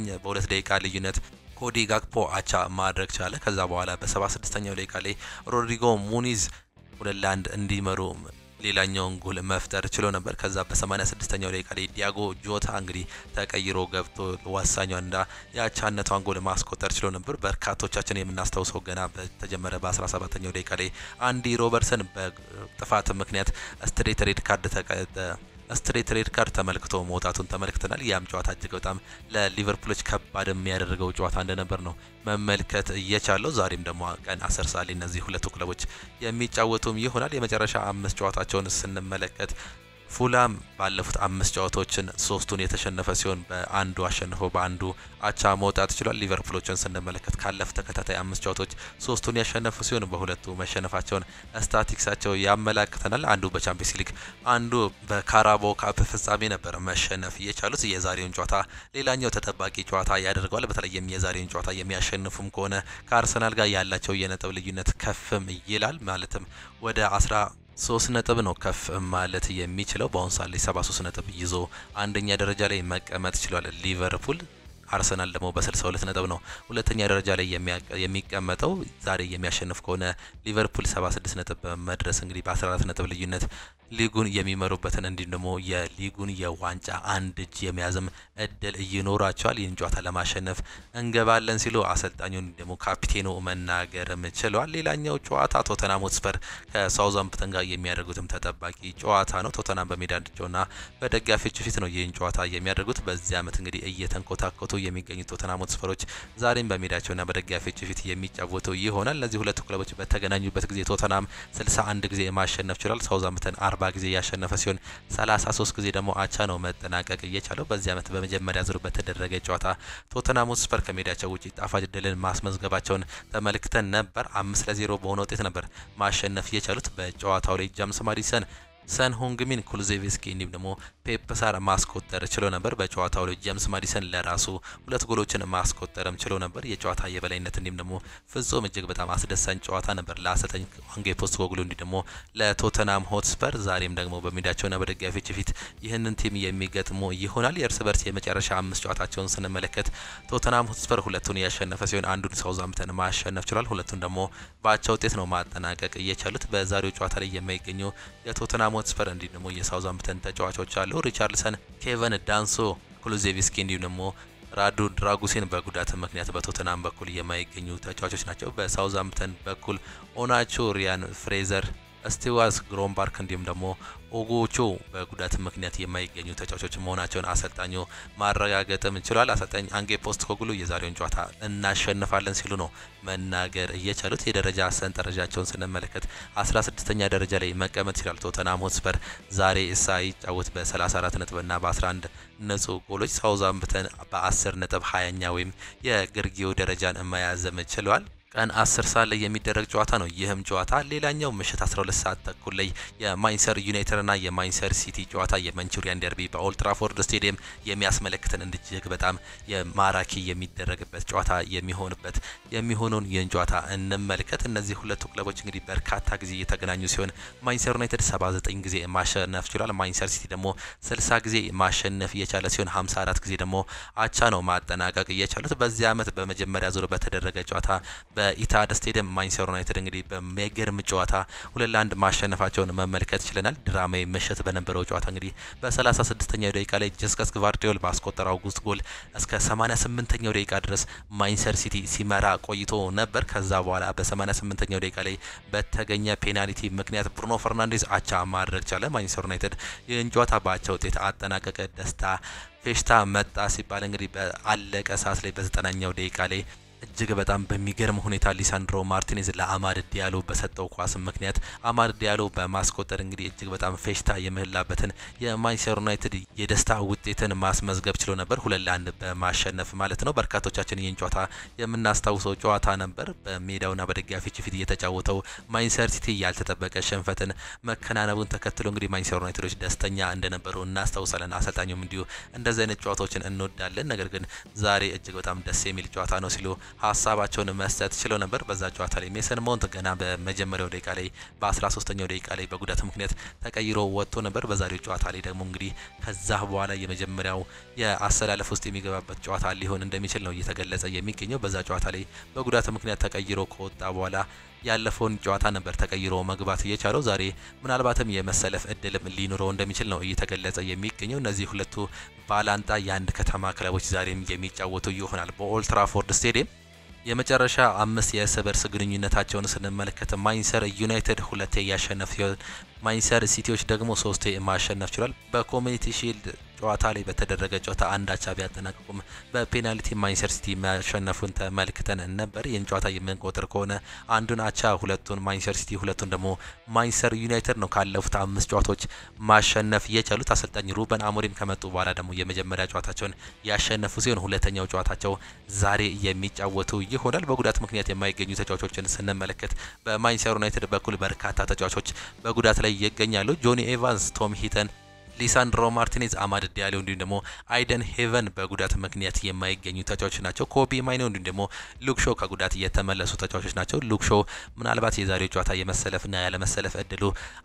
ደቂቃ ልዩነት ኮዲ ጋክፖ አቻ ማድረግ ቻለ። ከዛ በኋላ በ76ኛው ደቂቃ ላይ ሮድሪጎ ሙኒዝ 2-1 እንዲመሩ ሌላኛውን ጎል መፍጠር ችሎ ነበር። ከዛ በ86ኛው ደቂቃ ላይ ዲያጎ ጆታ እንግዲህ ተቀይሮ ገብቶ ወሳኛውና የአቻነቷን ጎል ማስቆጠር ችሎ ነበር። በርካቶቻችን የምናስታውሰው ገና በተጀመረ በ17ኛው ደቂቃ ላይ አንዲ ሮበርትሰን በጥፋት ምክንያት ስትሬት ሬድ ካርድ ተመልክቶ መውጣቱን ተመልክተናል። ያም ጨዋታ እጅግ በጣም ለሊቨርፑሎች ከባድ የሚያደርገው ጨዋታ እንደነበር ነው መመልከት እየቻለው። ዛሬም ደግሞ ቀን 10 ሰዓት ላይ እነዚህ ሁለቱ ክለቦች የሚጫወቱም ይሆናል። የመጨረሻ 5 ጨዋታቸውን ስንመለከት ፉላም ባለፉት 5 ጨዋታዎችን 3ቱን የተሸነፈ ሲሆን በአንዱ አሸንፎ በአንዱ አቻ መውጣት ችሏል። ሊቨርፑሎችን ስንመለከት ካለፉት ተከታታይ 5 ጨዋታዎች 3ቱን ያሸነፉ ሲሆን በሁለቱ መሸነፋቸውን ስታቲክሳቸው ያመላክተናል። አንዱ በቻምፒየንስ ሊግ አንዱ በካራቦ ካፕ ፍጻሜ ነበር መሸነፍ የቻሉት። የዛሬውን ጨዋታ ሌላኛው ተጠባቂ ጨዋታ ያደርገዋል። በተለይም የዛሬውን ጨዋታ የሚያሸንፉም ከሆነ ከአርሰናል ጋር ያላቸው የነጥብ ልዩነት ከፍም ይላል። ማለትም ወደ 13 ነጥብ ነው ከፍ ማለት የሚችለው። በአሁን ሰዓት ላይ 73 ነጥብ ይዞ አንደኛ ደረጃ ላይ መቀመጥ ችሏል ሊቨርፑል። አርሰናል ደግሞ በ62 ነጥብ ነው ሁለተኛ ደረጃ ላይ የሚቀመጠው። ዛሬ የሚያሸንፍ ከሆነ ሊቨርፑል 76 ነጥብ በመድረስ እንግዲህ በ14 ነጥብ ልዩነት ሊጉን የሚመሩበትን እንዲሁም ደግሞ የሊጉን የዋንጫ አንድ እጅ የሚያዝም እድል ይኖራቸዋል። ይህን ጨዋታ ለማሸነፍ እንገባለን ሲሉ አሰልጣኙን ደግሞ ካፒቴኑ መናገርም ችለዋል። ሌላኛው ጨዋታ ቶተናም ሆትስፐር ከሳውዛምፕተን ጋር የሚያደርጉትም ተጠባቂ ጨዋታ ነው። ቶተናም በሜዳቸውና በደጋፊዎቹ ፊት ነው ይህን ጨዋታ የሚያደርጉት። በዚህ ዓመት እንግዲህ እየተንኮታኮቱ የሚገኙ ቶተንሃም ሆትስፐሮች ዛሬም በሜዳቸውና በደጋፊዎች ፊት የሚጫወቱ ይሆናል። እነዚህ ሁለቱ ክለቦች በተገናኙበት ጊዜ ቶተንሃም 61 ጊዜ ማሸነፍ ችሏል። ሳውዛምፕተን 40 ጊዜ ያሸነፈ ሲሆን 33 ጊዜ ደግሞ አቻ ነው መጠናቀቅ እየቻለው። በዚህ ዓመት በመጀመሪያ ዙር በተደረገ ጨዋታ ቶተንሃም ሆትስፐር ከሜዳቸው ውጪ ጣፋጭ ድልን ማስመዝገባቸውን ተመልክተን ነበር። 5-0 በሆነ ውጤት ነበር ማሸነፍ የቻሉት። በጨዋታው ላይ ጃምስ ማዲሰን፣ ሰን ሁንግሚን፣ ኩሉዜቭስኪ እንዲሁም ደግሞ ፔፕ ሳር ማስቆጠር ችሎ ነበር። በጨዋታው ላይ ጄምስ ማዲሰን ለራሱ 2 ጎሎችን ማስቆጠርም ችሎ ነበር። የጨዋታ የበላይነት እንዲሁም ደግሞ ፍጹም እጅግ በጣም አስደሳች ጨዋታ ነበር ለአሰልጣኝ አንጌ ፖስቴኮግሉ እንዲሁም ደግሞ ለቶተንሃም ሆትስፐር። ዛሬም ደግሞ በሜዳቸውና በደጋፊዎች ፊት ይህንን ቲም የሚገጥሙ ይሆናል። የእርስ በርስ የመጨረሻ 5 ጨዋታቸውን ስንመለከት ቶተንሃም ሆትስፐር 2ቱን ያሸነፈ ሲሆን አንዱን ሳውዛምፕተን ማሸነፍ ችሏል። 2ቱን ደግሞ በአቻ ውጤት ነው ማጠናቀቅ የቻሉት። በዛሬው ጨዋታ ላይ የሚገኙ የቶተንሃም ሆትስፐር እንዲሁም ደግሞ የሳውዛምፕተን ተጫዋቾች አሉ። ሪቻርልሰን፣ ኬቨን ዳንሶ፣ ኩሉዜቭስኪ እንዲሁም ደግሞ ራዱ ድራጉሲን በጉዳት ምክንያት በቶተንሃም በኩል የማይገኙ ተጫዋቾች ናቸው። በሳውዛምፕተን በኩል ኦናቾ፣ ሪያን ፍሬዘር፣ ስቲዋስ ግሮምባርክ እንዲሁም ደግሞ ኦጎቾ በጉዳት ምክንያት የማይገኙ ተጫዋቾች መሆናቸውን አሰልጣኙ ማረጋገጥም ችሏል። አሰልጣኝ አንጌ ፖስቴኮግሉ የዛሬውን ጨዋታ እናሸንፋለን ሲሉ ነው መናገር እየቻሉት። የደረጃ ሰንጠረዣቸውን ስንመለከት 16ኛ ደረጃ ላይ መቀመጥ ይችላል። ቶተንሃም ሆትስፐር ዛሬ ሳይጫወት በ34 ነጥብና በ11 ንጹህ ጎሎች፣ ሳውዛምፕተን በ10 ነጥብ 20ኛ ወይም የግርጌው ደረጃን መያዝም ችሏል። ቀን 10 ሰዓት ላይ የሚደረግ ጨዋታ ነው። ይህም ጨዋታ ሌላኛው ምሽት 12 ሰዓት ተኩል ላይ የማንቸስተር ዩናይትድ እና የማንቸስተር ሲቲ ጨዋታ የማንቹሪያን ደርቢ በኦልድ ትራፎርድ ስቴዲየም የሚያስመለክተን እጅግ በጣም የማራኪ የሚደረግበት ጨዋታ የሚሆነውን ይህን ጨዋታ እንመልከት። እነዚህ ሁለቱ ክለቦች እንግዲህ በርካታ ጊዜ የተገናኙ ሲሆን ማንቸስተር ዩናይትድ 79 ጊዜ ማሸነፍ ችሏል። ማንቸስተር ሲቲ ደግሞ 60 ጊዜ ማሸነፍ የቻለ ሲሆን 54 ጊዜ ደግሞ አቻ ነው ማጠናቀቅ የቻሉት። በዚህ ዓመት በመጀመሪያ ዙር በተደረገ ጨዋታ በኢታድ ስቴዲየም ማንቸስተር ዩናይትድ እንግዲህ በሚገርም ጨዋታ 2-1 ማሸነፋቸውን መመልከት ችለናል። ድራማዊ ምሽት በነበረው ጨዋታ እንግዲህ በ36ኛው ደቂቃ ላይ ጀስከስ ግቫርዲዮል ባስቆጠረው አውጉስት ጎል እስከ 88ኛው ደቂቃ ድረስ ማንቸስተር ሲቲ ሲመራ ቆይቶ ነበር። ከዛ በኋላ በ88ኛው ደቂቃ ላይ በተገኘ ፔናልቲ ምክንያት ብሩኖ ፈርናንዴዝ አቻ ማድረግ ቻለ። ማንቸስተር ዩናይትድ ይህን ጨዋታ በአቻ ውጤት አጠናቀቀ። ደስታ ፌሽታ መጣ ሲባል እንግዲህ በአለቀ ሰዓት ላይ በ90ኛው ደቂቃ ላይ እጅግ በጣም በሚገርም ሁኔታ ሊሳንድሮ ማርቲኔዝ ለአማድ ዲያሎ በሰጠው ኳስ ምክንያት አማድ ዲያሎ በማስቆጠር እንግዲህ እጅግ በጣም ፌሽታ የምህላበትን የማንቸስተር ዩናይትድ የደስታ ውጤትን ማስመዝገብ ችሎ ነበር፣ 2-1 በማሸነፍ ማለት ነው። በርካቶቻችን ይህን ጨዋታ የምናስታውሰው ጨዋታ ነበር። በሜዳውና በደጋፊዎች ፊት እየተጫወተው ማንቸስተር ሲቲ ያልተጠበቀ ሽንፈትን መከናነቡን ተከትሎ እንግዲህ ማንቸስተር ዩናይትዶች ደስተኛ እንደነበሩ እናስታውሳለን። አሰልጣኙም እንዲሁ እንደዚህ አይነት ጨዋታዎችን እንወዳለን፣ ነገር ግን ዛሬ እጅግ በጣም ደስ የሚል ጨዋታ ነው ሲሉ ሀሳባቸውን መስጠት ችለው ነበር። በዛ ጨዋታ ላይ ሜሰን ማውንት ገና በመጀመሪያው ደቂቃ ላይ በ13ኛው ደቂቃ ላይ በጉዳት ምክንያት ተቀይሮ ወጥቶ ነበር። በዛሬው ጨዋታ ላይ ደግሞ እንግዲህ ከዛ በኋላ የመጀመሪያው የአሰላለፍ ውስጥ የሚገባበት ጨዋታ ሊሆን እንደሚችል ነው እየተገለጸ የሚገኘው። በዛ ጨዋታ ላይ በጉዳት ምክንያት ተቀይሮ ከወጣ በኋላ ያለፈውን ጨዋታ ነበር ተቀይሮ መግባት እየቻለው። ዛሬ ምናልባትም የመሰለፍ እድልም ሊኖረው እንደሚችል ነው እየተገለጸ የሚገኘው። እነዚህ ሁለቱ ባላንጣ የአንድ ከተማ ክለቦች ዛሬም የሚጫወቱ ይሆናል በኦልድ ትራፎርድ ስቴዲየም። የመጨረሻ 5 የእርስ በርስ ግንኙነታቸውን ስንመለከት ማንቸስተር ዩናይትድ 2 ያሸነፈ ሲሆን ማንቸስተር ሲቲዎች ደግሞ 3 ማሸነፍ ችሏል። በኮሚኒቲ ሺልድ ጨዋታ ላይ በተደረገ ጨዋታ አንድ አቻ ቢያጠናቅቁም በፔናልቲ ማንቸስተር ሲቲ ማሸነፉን ተመልክተን ነበር። ይህን ጨዋታ የምንቆጥር ከሆነ አንዱን አቻ፣ ሁለቱን ማንቸስተር ሲቲ፣ ሁለቱን ደግሞ ማንቸስተር ዩናይትድ ነው ካለፉት 5 ጨዋታዎች ማሸነፍ የቻሉት። አሰልጣኝ ሩበን አሞሪም ከመጡ በኋላ ደግሞ የመጀመሪያ ጨዋታቸውን ያሸነፉ ሲሆን ሁለተኛው ጨዋታቸው ዛሬ የሚጫወቱ ይሆናል። በጉዳት ምክንያት የማይገኙ ተጫዋቾችን ስንመለከት በማንቸስተር ዩናይትድ በኩል በርካታ ተጫዋቾች በጉዳት ላይ ይገኛሉ። ጆኒ ኤቫንስ፣ ቶም ሂተን፣ ሊሳንድሮ ማርቲኔዝ፣ አማድ ዲያሎ እንዲሁም ደግሞ አይደን ሄቨን በጉዳት ምክንያት የማይገኙ ተጫዋቾች ናቸው። ኮቢ ማይኖ እንዲሁም ደግሞ ሉክ ሾው ከጉዳት የተመለሱ ተጫዋቾች ናቸው። ሉክ ሾው ምናልባት የዛሬው ጨዋታ የመሰለፍና ያለመሰለፍ እድሉ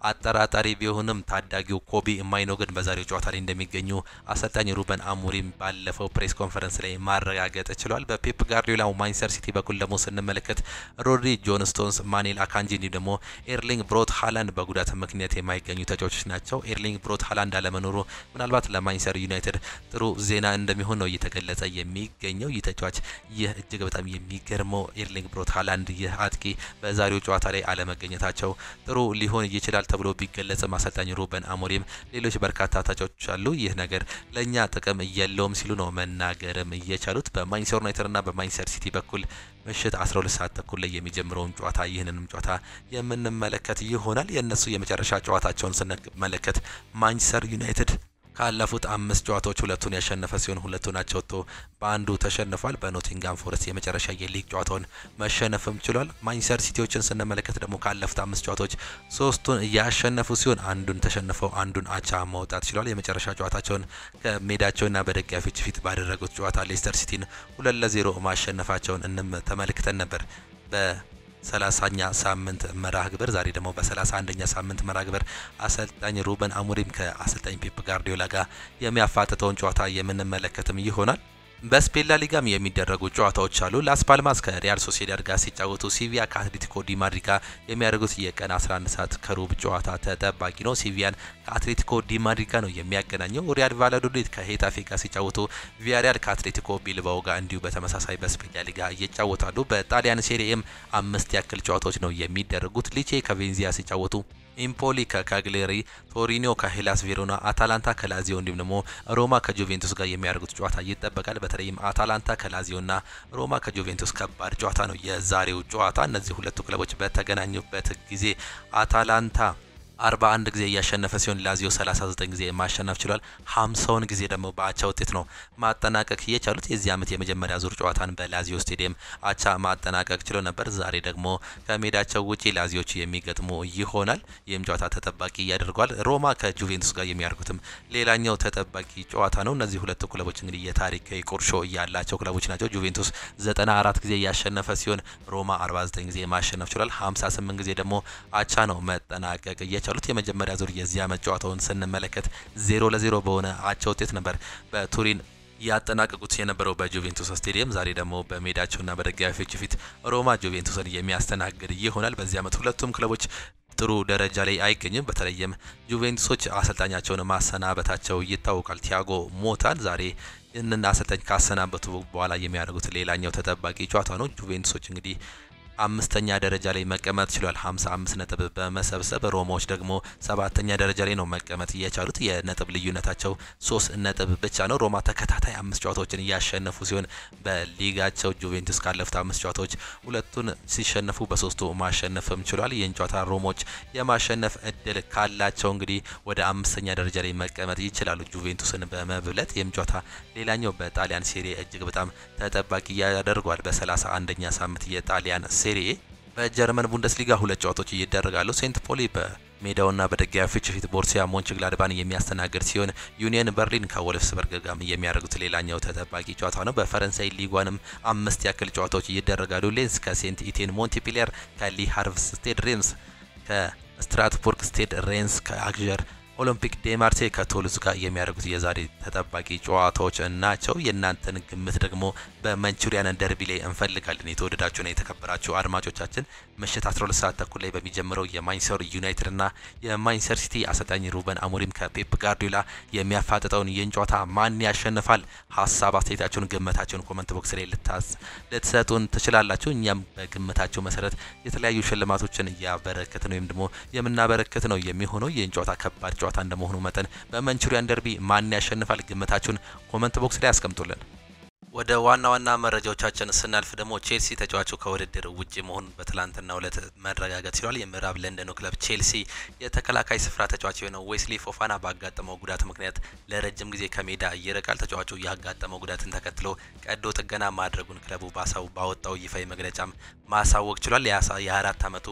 አጠራጣሪ ቢሆንም ታዳጊው ኮቢ ማይኖ ግን በዛሬው ጨዋታ ላይ እንደሚገኙ አሰልጣኝ ሩበን አሞሪም ባለፈው ፕሬስ ኮንፈረንስ ላይ ማረጋገጥ ችሏል። በፔፕ ጋርዲዮላ ማንቸስተር ሲቲ በኩል ደግሞ ስንመለከት ሮድሪ፣ ጆን ስቶንስ፣ ማኑኤል አካንጂ እንዲሁም ደግሞ ኤርሊንግ ብሮት ሃላንድ በጉዳት ምክንያት የማይገኙ ተጫዋቾች ናቸው። ኤርሊንግ ብሮት ሃላንድ አለመኖሩ ምናልባት ለማንቸስተር ዩናይትድ ጥሩ ዜና እንደሚሆን ነው እየተገለጸ የሚገኘው። ይህ ተጫዋች ይህ እጅግ በጣም የሚገርመው ኤርሊንግ ብሮት ሃላንድ ይህ አጥቂ በዛሬው ጨዋታ ላይ አለመገኘታቸው ጥሩ ሊሆን ይችላል ተብሎ ቢገለጽም አሰልጣኝ ሩበን አሞሪም ሌሎች በርካታ ተጫዋቾች አሉ፣ ይህ ነገር ለኛ ጥቅም የለውም ሲሉ ነው መናገርም እየቻሉት። በማንቸስተር ዩናይትድ እና በማንቸስተር ሲቲ በኩል ምሽት 12 ሰዓት ተኩል ላይ የሚጀምረውን ጨዋታ ይህንንም ጨዋታ የምንመለከት ይሆናል። የእነሱ የመጨረሻ ጨዋታቸውን ስንመለከት ማንቸስተር ዩናይትድ ካለፉት 5 ጨዋታዎች ሁለቱን ያሸነፈ ሲሆን ሁለቱን አቻ ወጥቶ በአንዱ ተሸንፏል። በኖቲንጋም ፎረስት የመጨረሻ የሊግ ጨዋታውን መሸነፍም ችሏል። ማንቸስተር ሲቲዎችን ስንመለከት ደግሞ ካለፉት 5 ጨዋታዎች 3ቱን ያሸነፉ ሲሆን አንዱን ተሸንፈው አንዱን አቻ ማውጣት ችሏል። የመጨረሻ ጨዋታቸውን ከሜዳቸውና በደጋፊዎች ፊት ባደረጉት ጨዋታ ሌስተር ሲቲን 2-0 ማሸነፋቸውን ተመልክተን ነበር። 30ኛ ሳምንት መርሃ ግብር ዛሬ ደግሞ በ31ኛ ሳምንት መርሃ ግብር አሰልጣኝ ሩበን አሞሪም ከአሰልጣኝ ፔፕ ጋርዲዮላ ጋር የሚያፋጥጠውን ጨዋታ የምንመለከትም ይሆናል። በስፔን ላ ሊጋም የሚደረጉ ጨዋታዎች አሉ። ላስ ፓልማስ ከሪያል ሶሲዳድ ጋር ሲጫወቱ ሲቪያ ከአትሌቲኮ ዲ ማድሪድ ጋር የሚያደርጉት የቀን 11 ሰዓት ከሩብ ጨዋታ ተጠባቂ ነው። ሲቪያን ከአትሌቲኮ ዲ ማድሪድ ጋር ነው የሚያገናኘው። ሪያል ቫላዶሊድ ከሄታፌ ጋር ሲጫወቱ ቪያሪያል ከአትሌቲኮ ቢልባኦ ጋር እንዲሁ በተመሳሳይ በስፔን ላ ሊጋ እየጫወታሉ። በጣሊያን ሴሪኤም 5 ያክል ጨዋታዎች ነው የሚደረጉት። ሊቼ ከቬንዚያ ሲጫወቱ ኢምፖሊ ከካግሌሪ፣ ቶሪኒዮ ከሄላስ ቬሮና፣ አታላንታ ከላዚዮ እንዲሁም ደግሞ ሮማ ከጁቬንቱስ ጋር የሚያደርጉት ጨዋታ ይጠበቃል። በተለይም አታላንታ ከላዚዮና ሮማ ከጁቬንቱስ ከባድ ጨዋታ ነው የዛሬው ጨዋታ። እነዚህ ሁለቱ ክለቦች በተገናኙበት ጊዜ አታላንታ 41 ጊዜ እያሸነፈ ሲሆን ላዚዮ 39 ጊዜ ማሸነፍ ችሏል። 50ውን ጊዜ ደግሞ በአቻ ውጤት ነው ማጠናቀቅ የቻሉት። የዚህ ዓመት የመጀመሪያ ዙር ጨዋታን በላዚዮ ስቴዲየም አቻ ማጠናቀቅ ችሎ ነበር። ዛሬ ደግሞ ከሜዳቸው ውጪ ላዚዮች የሚገጥሙ ይሆናል። ይህም ጨዋታ ተጠባቂ ያደርገዋል። ሮማ ከጁቬንቱስ ጋር የሚያደርጉትም ሌላኛው ተጠባቂ ጨዋታ ነው። እነዚህ ሁለቱ ክለቦች እንግዲህ የታሪክ ቁርሾ ያላቸው ክለቦች ናቸው። ጁቬንቱስ 94 ጊዜ ያሸነፈ ሲሆን ሮማ 49 ጊዜ ማሸነፍ ችሏል። 58 ጊዜ ደግሞ አቻ ነው መጠናቀቅ የቻሉት። የመጀመሪያ ዙር የዚህ ዓመት ጨዋታውን ስንመለከት 0-0 በሆነ አቻ ውጤት ነበር በቱሪን ያጠናቀቁት የነበረው በጁቬንቱስ ስቴዲየም። ዛሬ ደግሞ በሜዳቸውና በደጋፊዎች ፊት ሮማ ጁቬንቱስን የሚያስተናግድ ይሆናል። በዚህ ዓመት ሁለቱም ክለቦች ጥሩ ደረጃ ላይ አይገኝም። በተለይም ጁቬንቱሶች አሰልጣኛቸውን ማሰናበታቸው ይታወቃል። ቲያጎ ሞታን ዛሬ ይህንን አሰልጣኝ ካሰናበቱ በኋላ የሚያደርጉት ሌላኛው ተጠባቂ ጨዋታ ነው። ጁቬንቱሶች እንግዲህ 5ኛ ደረጃ ላይ መቀመጥ ችሏል 55 ነጥብ በመሰብሰብ። ሮማዎች ደግሞ 7ኛ ደረጃ ላይ ነው መቀመጥ የቻሉት። የነጥብ ልዩነታቸው 3 ነጥብ ብቻ ነው። ሮማ ተከታታይ 5 ጨዋታዎችን እያሸነፉ ሲሆን በሊጋቸው ጁቬንቱስ ካለፉት 5 ጨዋታዎች ሁለቱን ሲሸነፉ በ3ቱ ማሸነፍም ችሏል። ይህን ጨዋታ ሮማዎች የማሸነፍ እድል ካላቸው እንግዲህ ወደ 5ኛ ደረጃ ላይ መቀመጥ ይችላሉ ጁቬንቱስን በመብለጥ። ይህም ጨዋታ ሌላኛው በጣሊያን ሴሪ እጅግ በጣም ተጠባቂ ያደርገዋል። በ31ኛ ሳምንት የጣሊያን ሴሪኤ በጀርመን ቡንደስሊጋ 2 ጨዋታዎች ይደረጋሉ። ሴንት ፖሊ በሜዳውና በደጋፊዎች ፊት ቦሩሲያ ሞንችግላድባን የሚያስተናግድ ሲሆን ዩኒየን በርሊን ከወልፍስበርግ ጋር የሚያደርጉት ሌላኛው ተጠባቂ ጨዋታ ነው። በፈረንሳይ ሊጓንም 5 ያክል ጨዋታዎች ይደረጋሉ። ሌንስ ከሴንት ኢቴን፣ ሞንቲፒሊየር ከሊ ሃርቭስቴድ፣ ሬምስ ከስትራትቡርግ ስቴድ፣ ሬንስ ከአግዠር፣ ኦሎምፒክ ዴ ማርሴይ ከቶሉዝ ጋር የሚያደርጉት የዛሬ ተጠባቂ ጨዋታዎች ናቸው። የእናንተን ግምት ደግሞ በማንቹሪያን ደርቢ ላይ እንፈልጋለን። የተወደዳችሁና የተከበራችሁ አድማጮቻችን ምሽት 12 ሰዓት ተኩል ላይ በሚጀምረው የማንቸስተር ዩናይትድ እና የማንቸስተር ሲቲ አሰልጣኝ ሩበን አሞሪም ከፔፕ ጋርዲዮላ የሚያፋጥጠውን ይህን ጨዋታ ማን ያሸንፋል? ሀሳብ አስተያየታችሁን፣ ግምታችሁን ኮመንት ቦክስ ላይ ልትሰጡን ትችላላችሁ። እኛም በግምታችሁ መሰረት የተለያዩ ሽልማቶችን እያበረከትን ወይም ደግሞ የምናበረከት ነው የሚሆነው። ይህን ጨዋታ ከባድ ጨዋታ እንደመሆኑ መጠን በማንቹሪያን ደርቢ ማን ያሸንፋል? ግምታችሁን ኮመንት ቦክስ ላይ አስቀምጡልን። ወደ ዋና ዋና መረጃዎቻችን ስናልፍ ደግሞ ቼልሲ ተጫዋቹ ከውድድር ውጪ መሆኑን በትላንትናው ዕለት መረጋገጥ ችሏል። የምዕራብ ለንደኑ ክለብ ቼልሲ የተከላካይ ስፍራ ተጫዋች የሆነው ዌስሊ ፎፋና ባጋጠመው ጉዳት ምክንያት ለረጅም ጊዜ ከሜዳ ይርቃል። ተጫዋቹ ያጋጠመው ጉዳትን ተከትሎ ቀዶ ጥገና ማድረጉን ክለቡ ባወጣው ይፋዊ መግለጫም ማሳወቅ ችሏል። የ24 ዓመቱ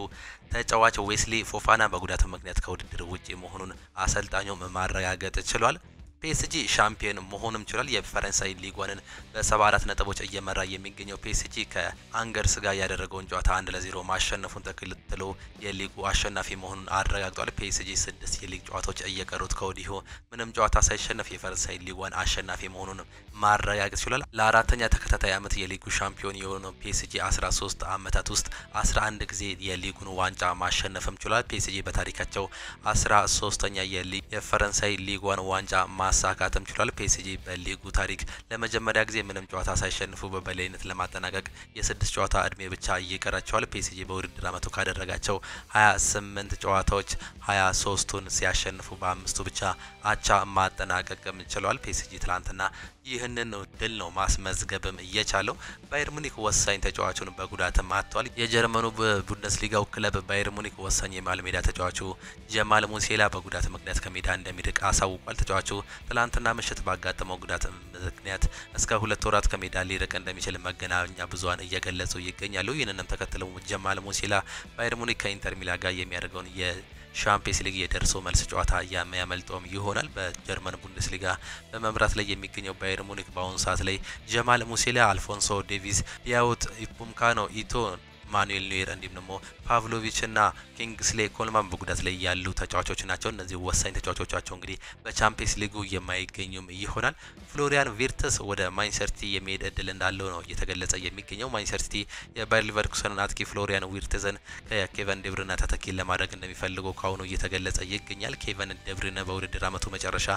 ተጫዋች ዌስሊ ፎፋና በጉዳቱ ምክንያት ከውድድር ውጪ መሆኑን አሰልጣኙም ማረጋገጥ ችሏል። ፒኤስጂ ሻምፒዮን መሆንም ችሏል። የፈረንሳይ ሊጓንን በ74 ነጥቦች እየመራ የሚገኘው ፒኤስጂ ከአንገርስ ጋር ያደረገውን ጨዋታ 1-0 ማሸነፉን ተከትሎ የሊጉ አሸናፊ መሆኑን አረጋግጧል። ፒኤስጂ 6 የሊግ ጨዋታዎች እየቀሩት ከወዲሁ ምንም ጨዋታ ሳይሸነፍ የፈረንሳይ ሊጓን አሸናፊ መሆኑን ማረጋገጥ ችሏል። ለአራተኛ ተከታታይ ዓመት የሊጉ ሻምፒዮን የሆነው ፒኤስጂ 13 ዓመታት ውስጥ 11 ጊዜ የሊጉን ዋንጫ ማሸነፍም ችሏል። ፒኤስጂ በታሪካቸው 13ኛ የፈረንሳይ ሊጓን ዋንጫ ማሳካትም ችሏል። ፒኤስጂ በሊጉ ታሪክ ለመጀመሪያ ጊዜ ምንም ጨዋታ ሳይሸንፉ በበላይነት ለማጠናቀቅ የ6 ጨዋታ እድሜ ብቻ ይቀራቸዋል። ፒኤስጂ በውድድር ዓመቱ ካደረጋቸው 28 ጨዋታዎች 23ቱን ሲያሸንፉ በአምስቱ ብቻ አቻ ማጠናቀቅም ችሏል። ፒኤስጂ ትላንትና ይህንን ድል ነው ማስመዝገብም እየቻለው። ባየር ሙኒክ ወሳኝ ተጫዋቹን በጉዳትም አጥቷል። የጀርመኑ ቡንደስሊጋው ክለብ ባየር ሙኒክ ወሳኝ የመሃል ሜዳ ተጫዋቹ ጀማል ሙሲላ በጉዳት ምክንያት ከሜዳ እንደሚርቅ አሳውቋል። ተጫዋቹ ትላንትና ምሽት ባጋጠመው ጉዳት ምክንያት እስከ 2 ወራት ከሜዳ ሊርቅ እንደሚችል መገናኛ ብዙሃን እየገለጹ ይገኛሉ። ይህንንም ተከትለው ጀማል ሙሲላ ባየር ሙኒክ ከኢንተር ሚላን ጋር የሚያደርገውን ሻምፒየንስ ሊግ የደርሶ መልስ ጨዋታ የሚያመልጠውም ይሆናል። በጀርመን ቡንደስሊጋ በመምራት ላይ የሚገኘው ባየር ሙኒክ በአሁኑ ሰዓት ላይ ጀማል ሙሲላ፣ አልፎንሶ ዴቪስ፣ ዲያውት ኢፑምካኖ፣ ኢቶ ማኑኤል ኑዌር እንዲሁም ደግሞ ፓቭሎቪች እና ኪንግስሌ ኮልማን በጉዳት ላይ ያሉ ተጫዋቾች ናቸው። እነዚህ ወሳኝ ተጫዋቾቻቸው እንግዲህ በቻምፒየንስ ሊጉ የማይገኙም ይሆናል። ፍሎሪያን ቪርትስ ወደ ማንቸስተር ሲቲ የሚሄድ እድል እንዳለው ነው እየተገለጸ የሚገኘው። ማንቸስተር ሲቲ የባየር ሊቨርኩሰንን አጥቂ ፍሎሪያን ቪርትዝን ከኬቨን ደብሪነ ተተኪን ለማድረግ እንደሚፈልገው ካሁኑ እየተገለጸ ይገኛል። ኬቨን ደብሪነ በውድድር ዓመቱ መጨረሻ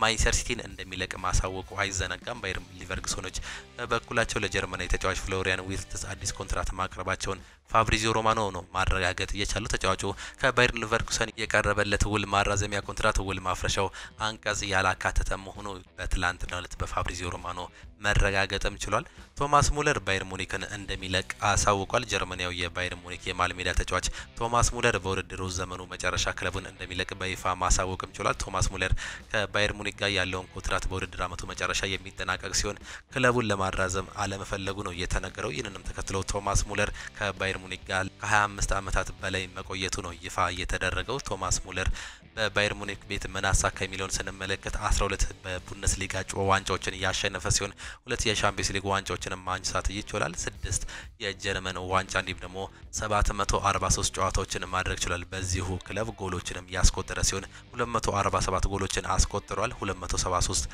ማንቸስተር ሲቲን እንደሚለቅ ማሳወቁ አይዘነጋም። ባየር ሊቨርኩሰኖች በበኩላቸው ለጀርመናዊ ተጫዋች ፍሎሪያን ቪርትዝ አዲስ ኮንትራት ማቅረባቸውን ፋብሪዚዮ ሮማኖ ነው ማረጋገጥ የቻለው። ተጫዋቹ ከባየር ሊቨርኩሰን የቀረበለት ውል ማራዘሚያ ኮንትራት ውል ማፍረሻው አንቀጽ ያላካተተ መሆኑ በትላንትናው ዕለት በፋብሪዚዮ ሮማኖ መረጋገጥም ችሏል። ቶማስ ሙለር ባየር ሙኒክን እንደሚለቅ አሳውቋል። ጀርመናዊው የባየር ሙኒክ የመሃል ሜዳ ተጫዋች ቶማስ ሙለር በውድድሩ ዘመኑ መጨረሻ ክለቡን እንደሚለቅ በይፋ ማሳወቅም ችሏል። ቶማስ ሙለር ከባየር ሙኒክ ጋር ያለውን ኮንትራት በውድድር ዓመቱ መጨረሻ የሚጠናቀቅ ሲሆን ክለቡን ለማራዘም አለመፈለጉ ነው የተነገረው። ይህንንም ተከትሎ ቶማስ ሙለር ከባየር ሙኒክ ጋር ከ25 ዓመታት በላይ መቆየቱ ነው ይፋ የተደረገው። ቶማስ ሙለር በባየር ሙኒክ ቤት ምን አሳካ የሚለውን ስንመለከት 12 በቡንደስሊጋ ዋንጫዎችን ያሸነፈ ሲሆን 2 የሻምፒየንስ ሊግ ዋንጫዎችን ማንሳት ይችላል። 6 የጀርመን ዋንጫ እንዲሁም ደግሞ 743 ጨዋታዎችን ማድረግ ችሏል። በዚሁ ክለብ ጎሎችንም ያስቆጠረ ሲሆን 247 ጎሎችን አስቆጥሯል። 273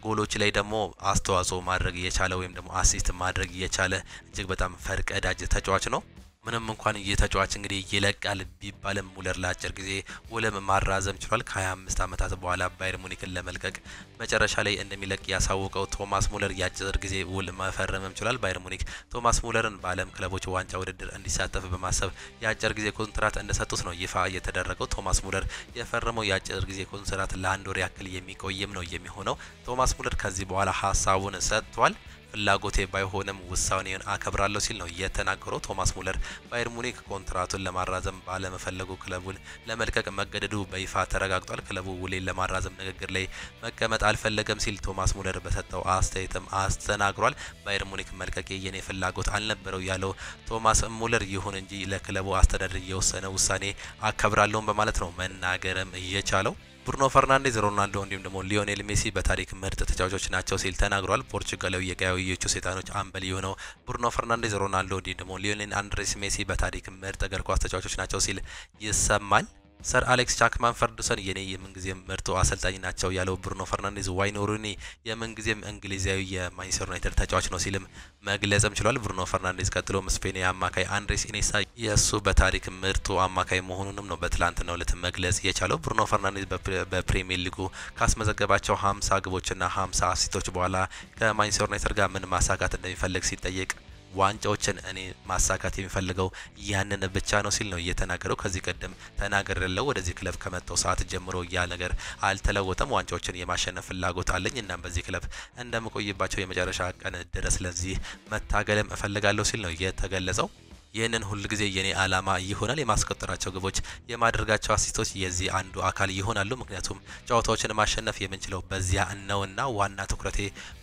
ጎሎች ላይ ደግሞ አስተዋጽኦ ማድረግ የቻለ ወይም ደግሞ አሲስት ማድረግ የቻለ እጅግ በጣም ፈርቀዳጅ ተጫዋች ነው። ምንም እንኳን የተጫዋች እንግዲህ ይለቃል ቢባልም ሙለር ለአጭር ጊዜ ውልም ማራዘም ችሏል። ከ25 ዓመታት በኋላ ባየር ሙኒክን ለመልቀቅ መጨረሻ ላይ እንደሚለቅ ያሳወቀው ቶማስ ሙለር የአጭር ጊዜ ውል መፈረምም ችሏል። ባየር ሙኒክ ቶማስ ሙለርን በዓለም ክለቦች ዋንጫ ውድድር እንዲሳተፍ በማሰብ የአጭር ጊዜ ኮንትራት እንደሰጡት ነው ይፋ የተደረገው። ቶማስ ሙለር የፈረመው የአጭር ጊዜ ኮንትራት ለ1 ወር ያክል የሚቆይም ነው የሚሆነው። ቶማስ ሙለር ከዚህ በኋላ ሀሳቡን ሰጥቷል። ፍላጎቴ ባይሆንም ውሳኔውን አከብራለሁ ሲል ነው የተናገረው። ቶማስ ሙለር ባየር ሙኒክ ኮንትራቱን ለማራዘም ባለመፈለጉ ክለቡን ለመልቀቅ መገደዱ በይፋ ተረጋግጧል። ክለቡ ውሌን ለማራዘም ንግግር ላይ መቀመጥ አልፈለገም ሲል ቶማስ ሙለር በሰጠው አስተያየትም አስተናግሯል። ባየር ሙኒክ መልቀቅ የኔ ፍላጎት አልነበረው ያለው ቶማስ ሙለር ይሁን እንጂ ለክለቡ አስተዳደር የወሰነ ውሳኔ አከብራለሁ በማለት ነው መናገርም እየቻለው። ብሩኖ ፈርናንዴዝ፣ ሮናልዶ እንዲሁም ደግሞ ሊዮኔል ሜሲ በታሪክ ምርጥ ተጫዋቾች ናቸው ሲል ተናግሯል። ፖርቹጋላዊ የቀያዮቹ ሰይጣኖች አምበል የሆነው ብሩኖ ፈርናንዴዝ፣ ሮናልዶ እንዲሁም ደግሞ ሊዮኔል አንድሬስ ሜሲ በታሪክ ምርጥ እግር ኳስ ተጫዋቾች ናቸው ሲል ይሰማል። ሰር አሌክስ ቻክማን ፈርጉሰን የኔ የምንጊዜም ምርጡ አሰልጣኝ ናቸው ያለው ብሩኖ ፈርናንዴዝ ዋይን ሩኒ የምንጊዜም እንግሊዛዊ የማንቸስተር ዩናይትድ ተጫዋች ነው ሲልም መግለጽም ችሏል። ብሩኖ ፈርናንዴዝ ቀጥሎ ስፔናዊ አማካይ አንድሬስ ኢኔሳ የሱ በታሪክ ምርጡ አማካይ መሆኑንም ነው በትላንትናው ዕለት መግለጽ የቻለው። ብሩኖ ፈርናንዴዝ በፕሪሚየር ሊጉ ካስመዘገባቸው 50 ግቦችና 50 አሲስቶች በኋላ ከማንቸስተር ዩናይትድ ጋር ምን ማሳካት እንደሚፈልግ ሲጠየቅ ዋንጫዎችን እኔ ማሳካት የሚፈልገው ያንን ብቻ ነው ሲል ነው እየተናገረው። ከዚህ ቀደም ተናግሬያለሁ፣ ወደዚህ ክለብ ከመጣው ሰዓት ጀምሮ ያ ነገር አልተለወጠም። ዋንጫዎችን የማሸነፍ ፍላጎት አለኝ እና በዚህ ክለብ እንደምቆይባቸው የመጨረሻ ቀን ድረስ ለዚህ መታገልም እፈልጋለሁ ሲል ነው የተገለጸው። ይህንን ሁሉ ጊዜ የኔ አላማ ይሆናል። የማስቆጠራቸው ግቦች፣ የማድረጋቸው አሲስቶች የዚህ አንዱ አካል ይሆናሉ። ምክንያቱም ጨዋታዎችን ማሸነፍ የምንችለው በዚያ ነውና ዋና ትኩረቴ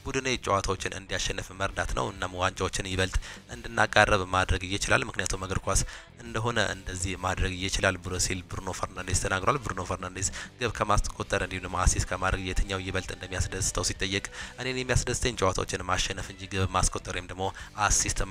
ቡድኔ ጨዋታዎችን እንዲያሸንፍ መርዳት ነው። እናም ዋንጫዎችን ይበልጥ እንድናቃረብ ማድረግ ይችላል። ምክንያቱም እግር ኳስ እንደሆነ እንደዚህ ማድረግ ይችላል ብሎ ሲል ብሩኖ ፈርናንዴዝ ተናግሯል። ብሩኖ ፈርናንዴዝ ግብ ከማስቆጠር እንዲሁም ደግሞ አሲስት ከማድረግ የትኛው ይበልጥ እንደሚያስደስተው ሲጠየቅ እኔን የሚያስደስተኝ ጨዋታዎችን ማሸነፍ እንጂ ግብ ማስቆጠር ወይም ደግሞ አሲስት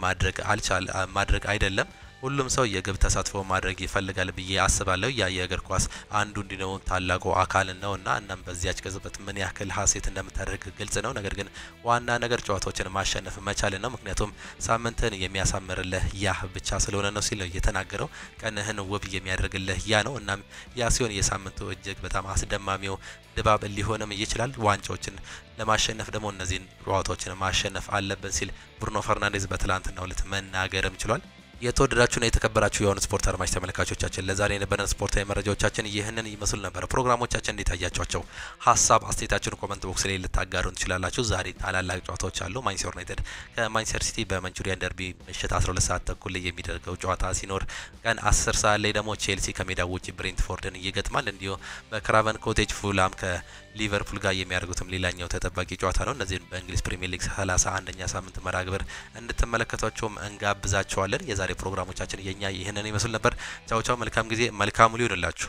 ማድረግ አይደለም። ሁሉም ሰው የግብ ተሳትፎ ማድረግ ይፈልጋል ብዬ አስባለሁ። ያ የእግር ኳስ አንዱ እንዲነው ታላቁ አካል ነውና እናም በዚያች ቅጽበት ምን ያክል ሀሴት እንደምታደርግ ግልጽ ነው። ነገር ግን ዋና ነገር ጨዋታዎችን ማሸነፍ መቻል ነው። ምክንያቱም ሳምንትን የሚያሳምርልህ ያ ብቻ ስለሆነ ነው ሲል ነው የተናገረው። ቀንህን ውብ የሚያደርግልህ ያ ነው። እናም ያ ሲሆን የሳምንቱ እጅግ በጣም አስደማሚው ድባብ ሊሆንም ይችላል። ዋንጫዎችን ለማሸነፍ ደግሞ እነዚህን ጨዋታዎችን ማሸነፍ አለብን ሲል ብሩኖ ፈርናንዴዝ በትላንትናው ዕለት መናገርም ችሏል። የተወደዳችሁና የተከበራችሁ የሆኑ ስፖርት አድማጭ ተመልካቾቻችን ለዛሬ የነበረን ስፖርታዊ መረጃዎቻችን ይህንን ይመስሉ ነበር። ፕሮግራሞቻችን እንዴት አያችኋቸው? ሀሳብ አስተያየታችሁን ኮሜንት ቦክስ ላይ ልታጋሩን ትችላላችሁ። ዛሬ ታላላቅ ጨዋታዎች አሉ። ማንቸስተር ዩናይትድ ከማንቸስተር ሲቲ በማንቹሪያን ደርቢ ምሽት 12 ሰዓት ተኩል ላይ የሚደረገው ጨዋታ ሲኖር ቀን 10 ሰዓት ላይ ደግሞ ቼልሲ ከሜዳው ውጪ ብሬንትፎርድን ይገጥማል። እንዲሁ በክራቨን ኮቴጅ ፉላም ከሊቨርፑል ጋር የሚያደርጉትም ሌላኛው ተጠባቂ ጨዋታ ነው። እነዚህን በእንግሊዝ ፕሪሚየር ሊግ 31ኛ ሳምንት መርሃ ግብር እንድትመለከቷቸውም እንጋብዛቸዋለን። የዛሬ ፕሮግራሞቻችን የኛ ይህንን ይመስል ነበር። ቻው ቻው። መልካም ጊዜ፣ መልካም ሙሉ ይሁንላችሁ።